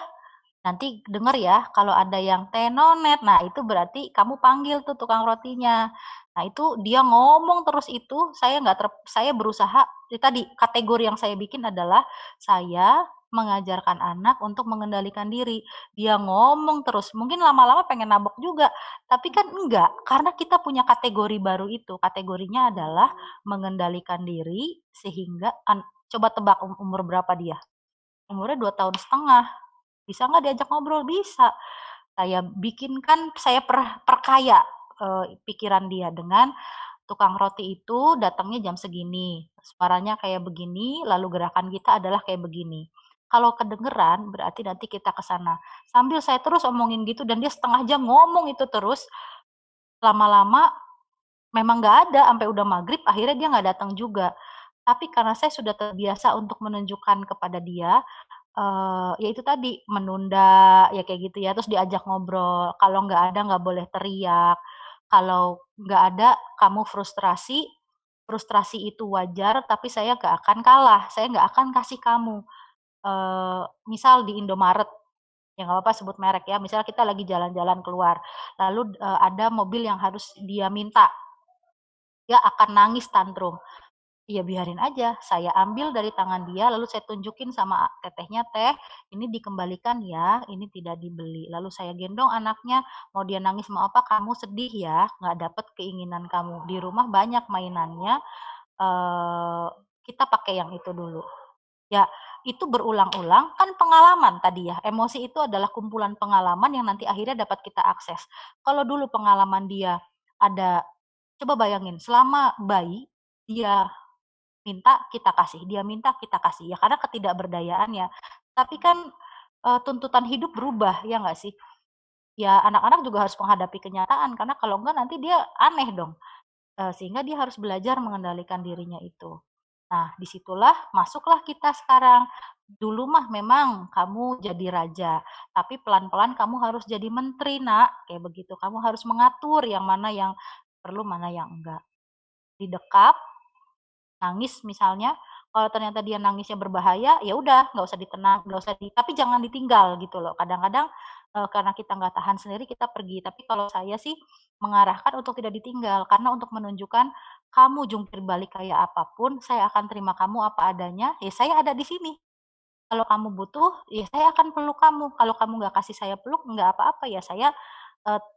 nanti denger ya, kalau ada yang tenonet, nah itu berarti kamu panggil tuh tukang rotinya. Nah itu dia ngomong terus itu, saya berusaha, tadi kategori yang saya bikin adalah saya mengajarkan anak untuk mengendalikan diri. Dia ngomong terus, mungkin lama-lama pengen nabok juga, tapi kan enggak, karena kita punya kategori baru itu. Kategorinya adalah mengendalikan diri, sehingga coba tebak umur berapa dia? Umurnya 2,5 tahun. Bisa nggak diajak ngobrol? Bisa. Saya perkaya pikiran dia dengan tukang roti itu datangnya jam segini, suaranya kayak begini, lalu gerakan kita adalah kayak begini. Kalau kedengeran berarti nanti kita ke sana. Sambil saya terus omongin gitu dan dia setengah jam ngomong itu terus, lama-lama memang nggak ada, sampai udah maghrib akhirnya dia nggak datang juga. Tapi karena saya sudah terbiasa untuk menunjukkan kepada dia, ya itu tadi, menunda, ya kayak gitu ya, terus diajak ngobrol, kalau nggak ada nggak boleh teriak, kalau nggak ada kamu frustrasi, frustrasi itu wajar, tapi saya nggak akan kalah, saya nggak akan kasih kamu. Misal di Indomaret, ya nggak apa-apa sebut merek ya, misalnya kita lagi jalan-jalan keluar, lalu ada mobil yang harus dia minta, dia akan nangis tantrum. Ya biarin aja, saya ambil dari tangan dia, lalu saya tunjukin sama tetehnya, "Teh, ini dikembalikan ya, ini tidak dibeli." Lalu saya gendong anaknya, mau dia nangis mau apa, "Kamu sedih ya, nggak dapet keinginan kamu. Di rumah banyak mainannya, kita pakai yang itu dulu." Ya, itu berulang-ulang, kan pengalaman tadi ya, emosi itu adalah kumpulan pengalaman yang nanti akhirnya dapat kita akses. Kalau dulu pengalaman dia ada, coba bayangin, selama bayi, dia minta, kita kasih, dia minta, kita kasih, ya karena ketidakberdayaan ya. Tapi kan tuntutan hidup berubah, ya nggak sih? ya anak-anak juga harus menghadapi kenyataan, karena kalau enggak nanti dia aneh dong. Sehingga dia harus belajar mengendalikan dirinya itu. Nah, disitulah masuklah kita sekarang. Dulu mah memang kamu jadi raja, tapi pelan-pelan kamu harus jadi menteri, nak. Kayak begitu. Kamu harus mengatur yang mana yang perlu, mana yang enggak. Didekap, nangis misalnya, kalau ternyata dia nangisnya berbahaya, ya udah nggak usah ditenang, nggak usah tapi jangan ditinggal gitu loh. Kadang-kadang karena kita nggak tahan sendiri kita pergi. Tapi kalau saya sih mengarahkan untuk tidak ditinggal, karena untuk menunjukkan kamu jungkir balik kayak apapun, saya akan terima kamu apa adanya. Ya saya ada di sini. Kalau kamu butuh, ya saya akan peluk kamu. Kalau kamu nggak kasih saya peluk, nggak apa-apa ya saya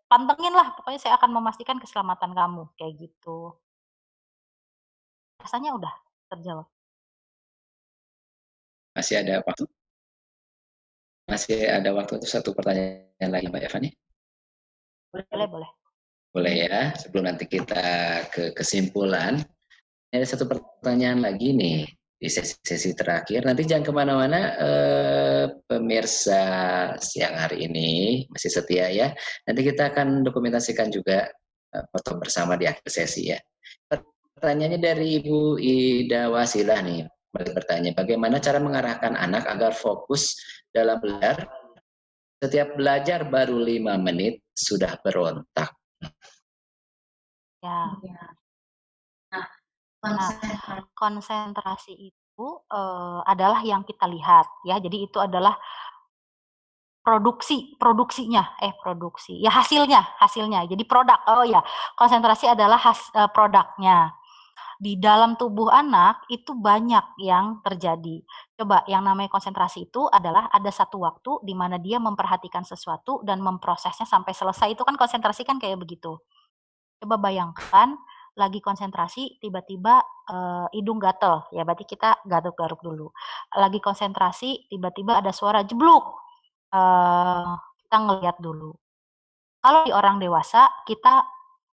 pantengin lah. Pokoknya saya akan memastikan keselamatan kamu kayak gitu. Rasanya udah terjawab. Masih ada waktu? Masih ada waktu untuk satu pertanyaan lagi, Mbak Evani? Boleh. Boleh ya, sebelum nanti kita ke kesimpulan. Ada satu pertanyaan lagi nih di sesi terakhir. Nanti jangan kemana-mana, pemirsa siang hari ini masih setia ya. Nanti kita akan dokumentasikan juga foto bersama di akhir sesi ya. Pertanyaannya dari Ibu Ida Wasilah nih, bertanya bagaimana cara mengarahkan anak agar fokus dalam belajar. Setiap belajar baru 5 menit sudah berontak. Ya. Nah, konsentrasi itu adalah yang kita lihat ya. Jadi itu adalah hasilnya. Jadi produk. Oh ya, konsentrasi adalah produknya. Di dalam tubuh anak itu banyak yang terjadi. Coba yang namanya konsentrasi itu adalah ada satu waktu di mana dia memperhatikan sesuatu dan memprosesnya sampai selesai. Itu kan konsentrasi kan kayak begitu. Coba bayangkan lagi konsentrasi tiba-tiba hidung gatel, ya berarti kita garuk-garuk dulu. Lagi konsentrasi tiba-tiba ada suara jebluk, kita ngelihat dulu. Kalau di orang dewasa kita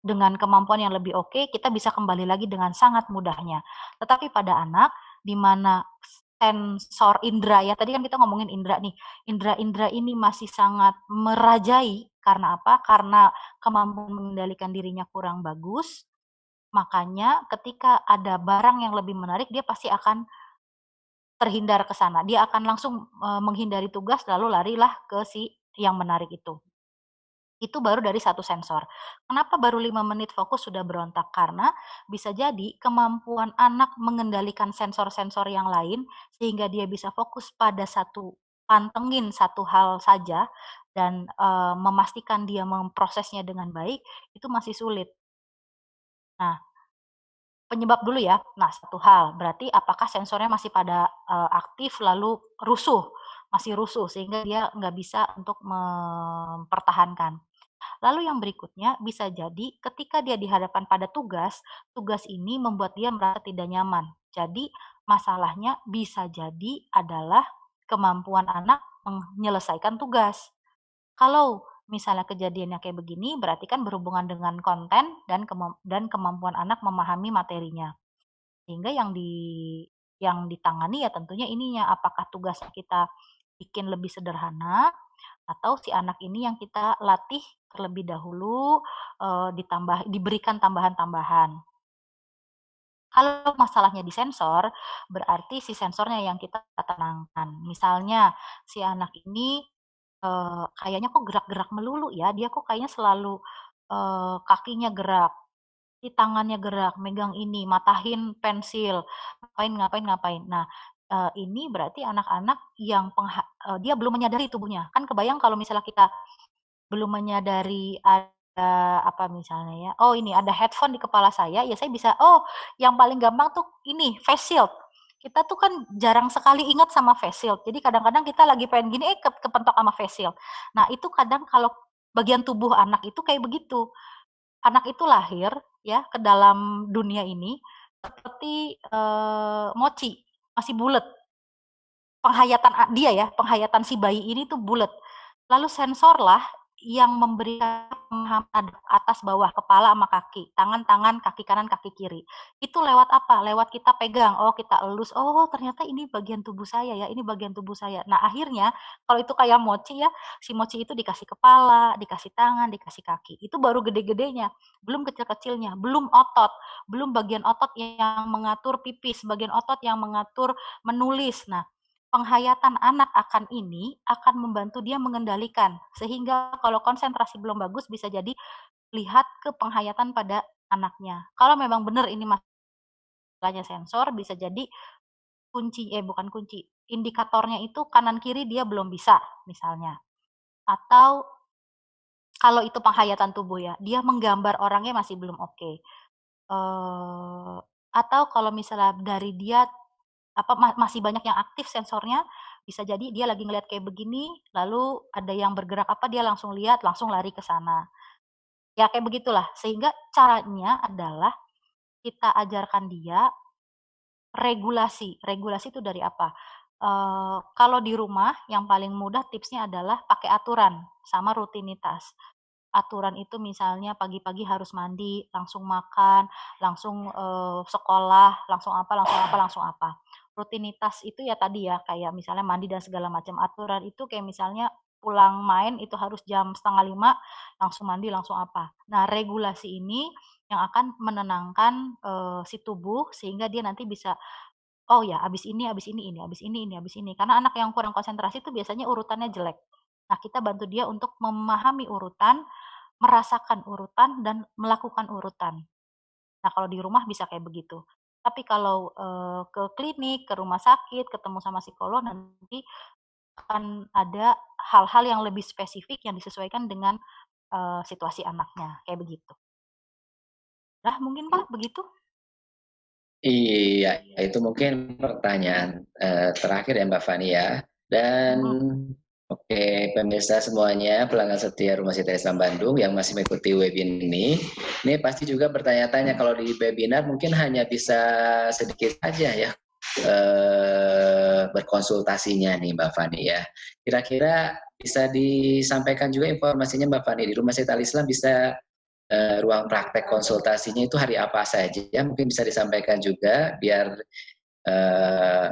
dengan kemampuan yang lebih oke, kita bisa kembali lagi dengan sangat mudahnya. Tetapi pada anak, di mana sensor indera, ya tadi kan kita ngomongin indera nih, indera-indera ini masih sangat merajai, karena apa? Karena kemampuan mengendalikan dirinya kurang bagus, makanya ketika ada barang yang lebih menarik, dia pasti akan terhindar ke sana. Dia akan langsung menghindari tugas, lalu larilah ke si yang menarik itu. Itu baru dari satu sensor. Kenapa baru 5 menit fokus sudah berontak? Karena bisa jadi kemampuan anak mengendalikan sensor-sensor yang lain sehingga dia bisa fokus pada pantengin satu hal saja dan memastikan dia memprosesnya dengan baik, itu masih sulit. Nah, penyebab dulu ya. Nah, satu hal, berarti apakah sensornya masih pada aktif lalu masih rusuh sehingga dia nggak bisa untuk mempertahankan. Lalu yang berikutnya bisa jadi ketika dia dihadapkan pada tugas ini membuat dia merasa tidak nyaman. Jadi masalahnya bisa jadi adalah kemampuan anak menyelesaikan tugas. Kalau misalnya kejadiannya kayak begini, berarti kan berhubungan dengan konten dan kemampuan anak memahami materinya. Sehingga yang ditangani ya tentunya ininya, apakah tugas kita bikin lebih sederhana atau si anak ini yang kita latih terlebih dahulu, diberikan tambahan-tambahan. Kalau masalahnya di sensor, berarti si sensornya yang kita tenangkan. Misalnya si anak ini kayaknya kok gerak-gerak melulu ya, dia kok kayaknya selalu kakinya gerak, di tangannya gerak, megang ini, matahin pensil, ngapain. Nah, ini berarti anak-anak yang dia belum menyadari tubuhnya. Kan kebayang kalau misalnya kita belum menyadari ada apa misalnya ya, oh ini ada headphone di kepala saya, ya saya bisa, oh yang paling gampang tuh ini, face shield. Kita tuh kan jarang sekali ingat sama face shield. Jadi kadang-kadang kita lagi pengen gini, kepentok sama face shield. Nah itu kadang kalau bagian tubuh anak itu kayak begitu. Anak itu lahir ya ke dalam dunia ini seperti mochi, masih bulat. Penghayatan si bayi ini tuh bulat. Lalu sensorlah yang memberikan pemahaman atas bawah, kepala sama kaki, tangan, kaki kanan, kaki kiri. Itu lewat apa? Lewat kita pegang, oh kita elus, oh ternyata ini bagian tubuh saya ya, ini bagian tubuh saya. Nah akhirnya kalau itu kayak mochi ya, si mochi itu dikasih kepala, dikasih tangan, dikasih kaki. Itu baru gede-gedenya, belum kecil-kecilnya, belum otot, belum bagian otot yang mengatur pipis, bagian otot yang mengatur menulis. Nah, penghayatan anak akan ini akan membantu dia mengendalikan, sehingga kalau konsentrasi belum bagus bisa jadi lihat ke penghayatan pada anaknya. Kalau memang benar ini masalahnya sensor, bisa jadi bukan kunci, indikatornya itu kanan kiri dia belum bisa misalnya. Atau kalau itu penghayatan tubuh ya, dia menggambar orangnya masih belum oke. Atau kalau misalnya dari dia masih banyak yang aktif sensornya, bisa jadi dia lagi ngelihat kayak begini, lalu ada yang bergerak dia langsung lihat, langsung lari ke sana. Ya kayak begitulah, sehingga caranya adalah kita ajarkan dia regulasi. Regulasi itu dari apa? Kalau di rumah yang paling mudah tipsnya adalah pakai aturan sama rutinitas. Aturan itu misalnya pagi-pagi harus mandi, langsung makan, langsung, sekolah, langsung apa langsung apa langsung apa. Rutinitas itu ya tadi ya, kayak misalnya mandi dan segala macam. Aturan itu kayak misalnya pulang main itu harus jam 4:30, langsung mandi, langsung apa. Nah, regulasi ini yang akan menenangkan, si tubuh sehingga dia nanti bisa, "Oh ya, abis ini, abis ini, abis ini." Karena anak yang kurang konsentrasi itu biasanya urutannya jelek. Nah, kita bantu dia untuk memahami urutan, merasakan urutan, dan melakukan urutan. Nah, kalau di rumah bisa kayak begitu. Tapi kalau, ke klinik, ke rumah sakit, ketemu sama psikolog, nanti akan ada hal-hal yang lebih spesifik yang disesuaikan dengan, situasi anaknya, kayak begitu. Nah, mungkin Pak, begitu? Iya, itu mungkin pertanyaan terakhir ya Mbak Fani ya. Dan oke, pemirsa semuanya, pelanggan setia Rumah Sita Islam Bandung yang masih mengikuti webinar ini pasti juga bertanya-tanya kalau di webinar mungkin hanya bisa sedikit saja ya berkonsultasinya nih Mbak Fani ya. Kira-kira bisa disampaikan juga informasinya Mbak Fani di Rumah Sita Islam bisa ruang praktek konsultasinya itu hari apa saja? Mungkin bisa disampaikan juga biar uh,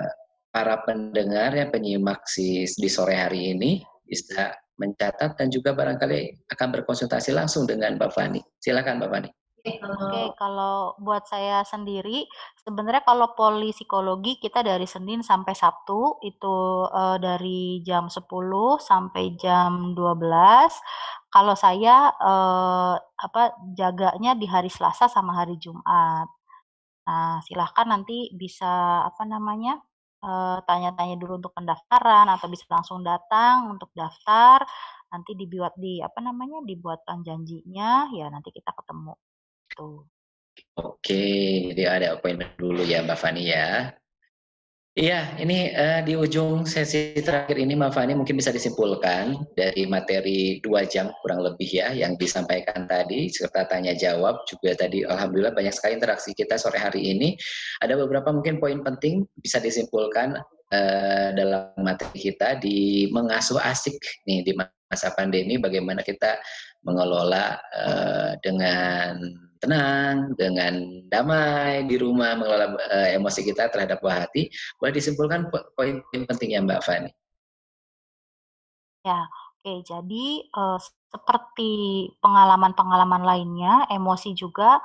para pendengar yang penyimak di sore hari ini bisa mencatat dan juga barangkali akan berkonsultasi langsung dengan Mbak Fani. Silakan Mbak Fani. Oke, kalau buat saya sendiri, sebenarnya kalau psikologi kita dari Senin sampai Sabtu itu dari jam 10 sampai jam 12. Kalau saya jaganya di hari Selasa sama hari Jumat. Nah, silahkan nanti bisa tanya-tanya dulu untuk pendaftaran atau bisa langsung datang untuk daftar. Nanti dibuatkan janjinya, ya nanti kita ketemu. Tuh. Oke, jadi ada appointment dulu ya Mbak Fani ya. Iya, ini di ujung sesi terakhir ini Mbak Fani mungkin bisa disimpulkan dari materi 2 jam kurang lebih ya yang disampaikan tadi serta tanya jawab juga tadi alhamdulillah banyak sekali interaksi kita sore hari ini. Ada beberapa mungkin poin penting bisa disimpulkan dalam materi kita di mengasuh asik nih di masa pandemi bagaimana kita mengelola dengan tenang, dengan damai di rumah, mengelola emosi kita terhadap buah hati. Boleh disimpulkan poin pentingnya Mbak Fani? Ya, oke. Jadi seperti pengalaman-pengalaman lainnya, emosi juga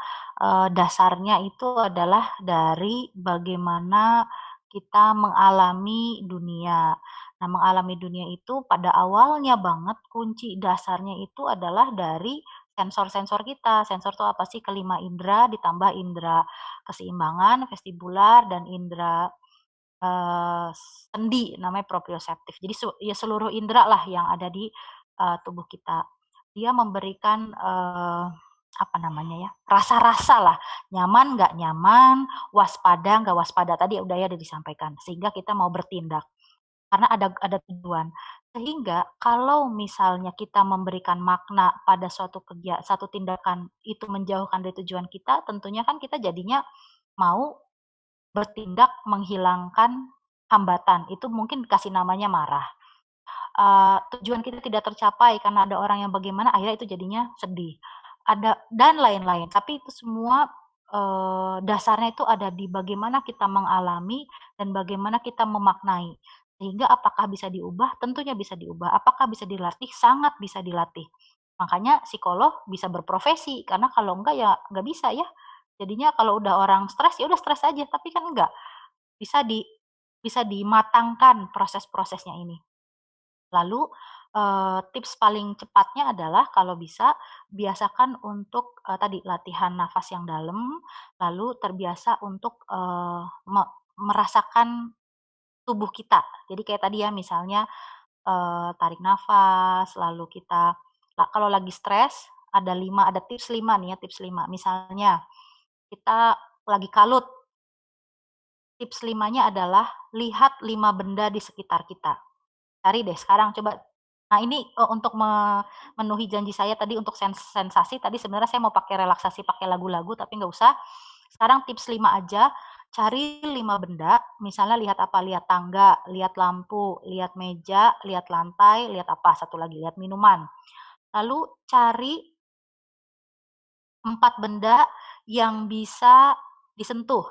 dasarnya itu adalah dari bagaimana kita mengalami dunia. Nah, mengalami dunia itu pada awalnya banget kunci dasarnya itu adalah dari sensor-sensor kita. Sensor itu apa sih? Kelima indera ditambah indera keseimbangan, vestibular, dan indera sendi namanya proprioseptif. Jadi ya seluruh indera lah yang ada di tubuh kita. Dia memberikan rasa-rasa lah, nyaman nggak nyaman, waspada nggak waspada, tadi udah ya disampaikan, sehingga kita mau bertindak karena ada tujuan. Sehingga kalau misalnya kita memberikan makna pada satu tindakan itu menjauhkan dari tujuan kita, tentunya kan kita jadinya mau bertindak menghilangkan hambatan, itu mungkin kasih namanya marah. tujuan kita tidak tercapai karena ada orang yang bagaimana, akhirnya itu jadinya sedih. Ada dan lain-lain. Tapi itu semua dasarnya itu ada di bagaimana kita mengalami dan bagaimana kita memaknai. Sehingga apakah bisa diubah? Tentunya bisa diubah. Apakah bisa dilatih? Sangat bisa dilatih. Makanya psikolog bisa berprofesi, karena kalau enggak ya enggak bisa ya. Jadinya kalau udah orang stres, ya udah stres aja, tapi kan enggak. Bisa dimatangkan proses-prosesnya ini. Lalu, tips paling cepatnya adalah kalau bisa biasakan untuk, tadi latihan nafas yang dalam, lalu terbiasa untuk, merasakan tubuh kita. Jadi kayak tadi ya misalnya, tarik nafas, lalu kita kalau lagi stres ada tips 5 nih ya, tips 5. Misalnya kita lagi kalut, tips 5-nya adalah lihat 5 benda di sekitar kita. Cari deh sekarang coba. Nah ini, untuk memenuhi janji saya tadi untuk sensasi tadi sebenarnya saya mau pakai relaksasi pakai lagu-lagu tapi nggak usah. Sekarang tips 5 aja, cari 5 benda, misalnya lihat apa, lihat tangga, lihat lampu, lihat meja, lihat lantai, lihat apa, satu lagi, lihat minuman. Lalu cari 4 benda yang bisa disentuh,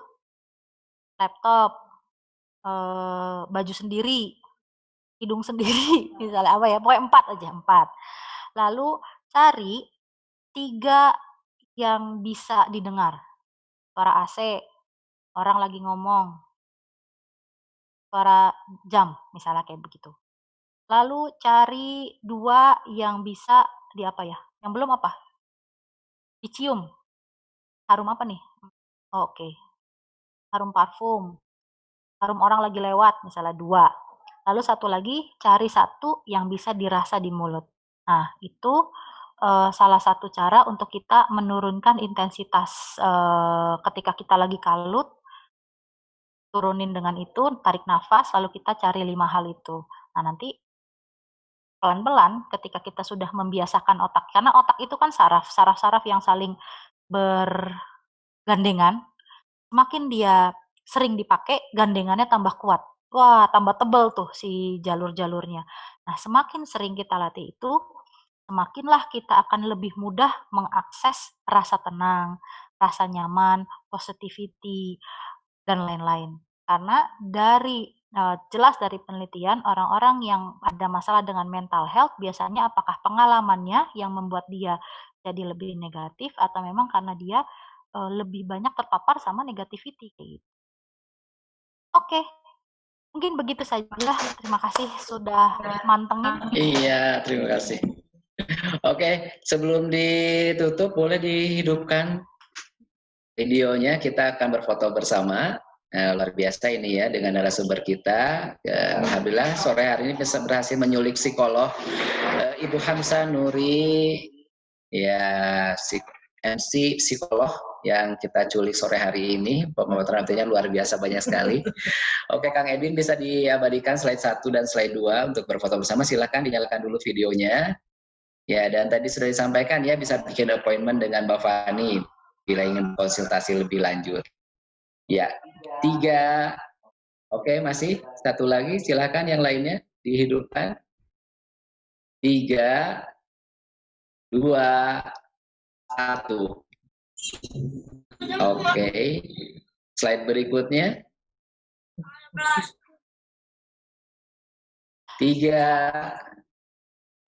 laptop, baju sendiri, hidung sendiri, misalnya apa ya, pokoknya 4 aja, 4. Lalu cari 3 yang bisa didengar, suara AC, orang lagi ngomong, suara jam, misalnya kayak begitu. Lalu cari 2 yang bisa apa ya, yang belum apa, dicium, harum apa nih? Oke, harum parfum, harum orang lagi lewat, misalnya 2. Lalu satu lagi, cari 1 yang bisa dirasa di mulut. Nah, itu, salah satu cara untuk kita menurunkan intensitas, ketika kita lagi kalut, turunin dengan itu, tarik nafas, lalu kita cari 5 hal itu. Nah, nanti pelan-pelan ketika kita sudah membiasakan otak, karena otak itu kan saraf-saraf yang saling bergandengan, semakin dia sering dipakai, gandengannya tambah kuat. Wah, tambah tebel tuh si jalur-jalurnya. Nah, semakin sering kita latih itu, semakinlah kita akan lebih mudah mengakses rasa tenang, rasa nyaman, positivity, dan lain-lain. Karena jelas dari penelitian, orang-orang yang ada masalah dengan mental health biasanya apakah pengalamannya yang membuat dia jadi lebih negatif atau memang karena dia, lebih banyak terpapar sama negativity, kayak gitu. Oke, mungkin begitu saja. Terima kasih sudah mantengin. Iya, terima kasih. Oke, sebelum ditutup boleh dihidupkan videonya, kita akan berfoto bersama. Luar biasa ini ya dengan narasumber kita. Alhamdulillah sore hari ini bisa berhasil menyulik psikolog Ibu Hamsa Nuri, ya MC psikolog yang kita culik sore hari ini. Pemotretan nantinya luar biasa banyak sekali. Oke Kang Edwin, bisa diabadikan slide 1 dan slide 2 untuk berfoto bersama. Silakan dinyalakan dulu videonya. Ya, dan tadi sudah disampaikan ya, bisa bikin appointment dengan Mbak Fani bila ingin konsultasi lebih lanjut. Ya, 3. Oke, masih satu lagi, silakan yang lainnya dihidupkan. 3, 2, 1. Oke, slide berikutnya. 3,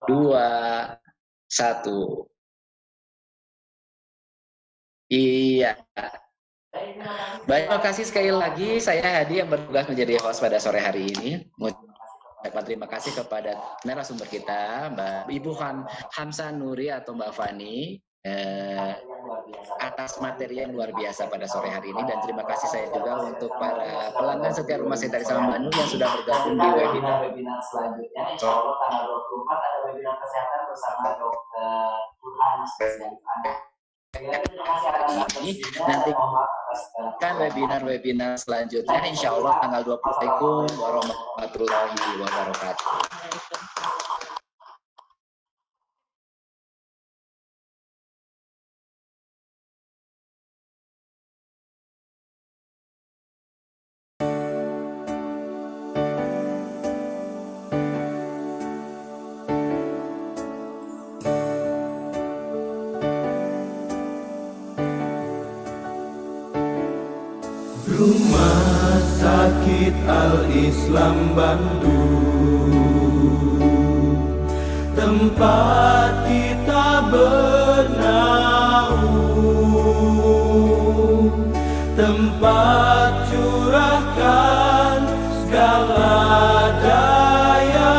2, 1. Iya. Baik, terima kasih sekali lagi. Saya Hadi yang bertugas menjadi host pada sore hari ini. Mengucapkan terima kasih kepada narasumber kita, Mbak Ibu Hamsa Nuri atau Mbak Fani, atas materi yang luar biasa pada sore hari ini. Dan terima kasih saya juga untuk para pelanggan setia Rumah Sakit Islam Bandung yang sudah bergabung di webinar selanjutnya. Insya Allah tanggal 24 ada webinar kesehatan bersama Dr. Burhan, spesialis anak. Ini nanti kan webinar selanjutnya insya Allah tanggal 20. Assalamualaikum warahmatullahi wabarakatuh. Rumah Sakit Al-Islam Bandung, tempat kita bernaung, tempat curahkan segala daya,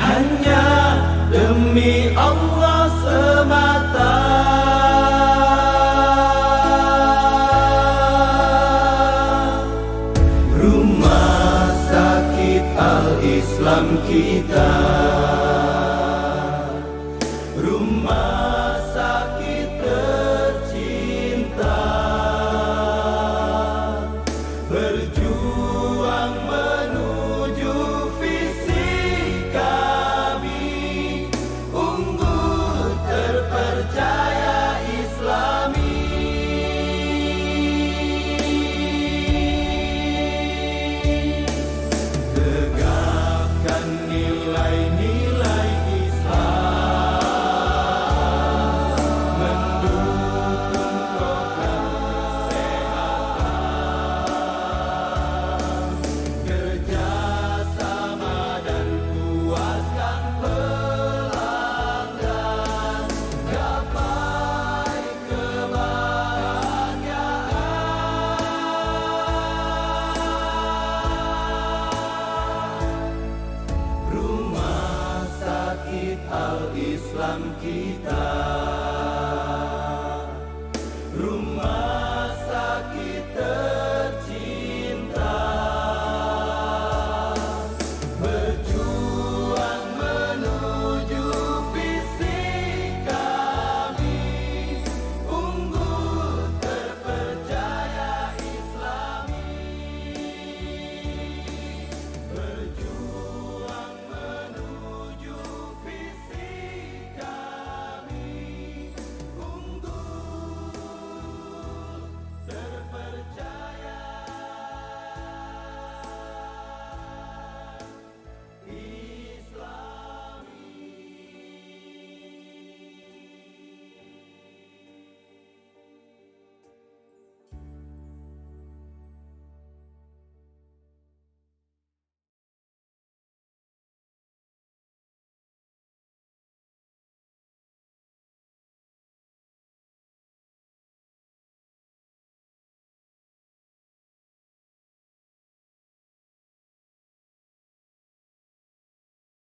hanya demi Allah semata. Rumah Sakit Al-Islam kita, rumah sakit tercinta, berjuang menuju visi kami, unggul terpercaya Islami. Tegakkan nilai-nilai Islam, mendukung program kesehatan, kerjasama dan puaskan pelanggan, gapai kebahagiaan. Rumah Sakit Al-Islam kita.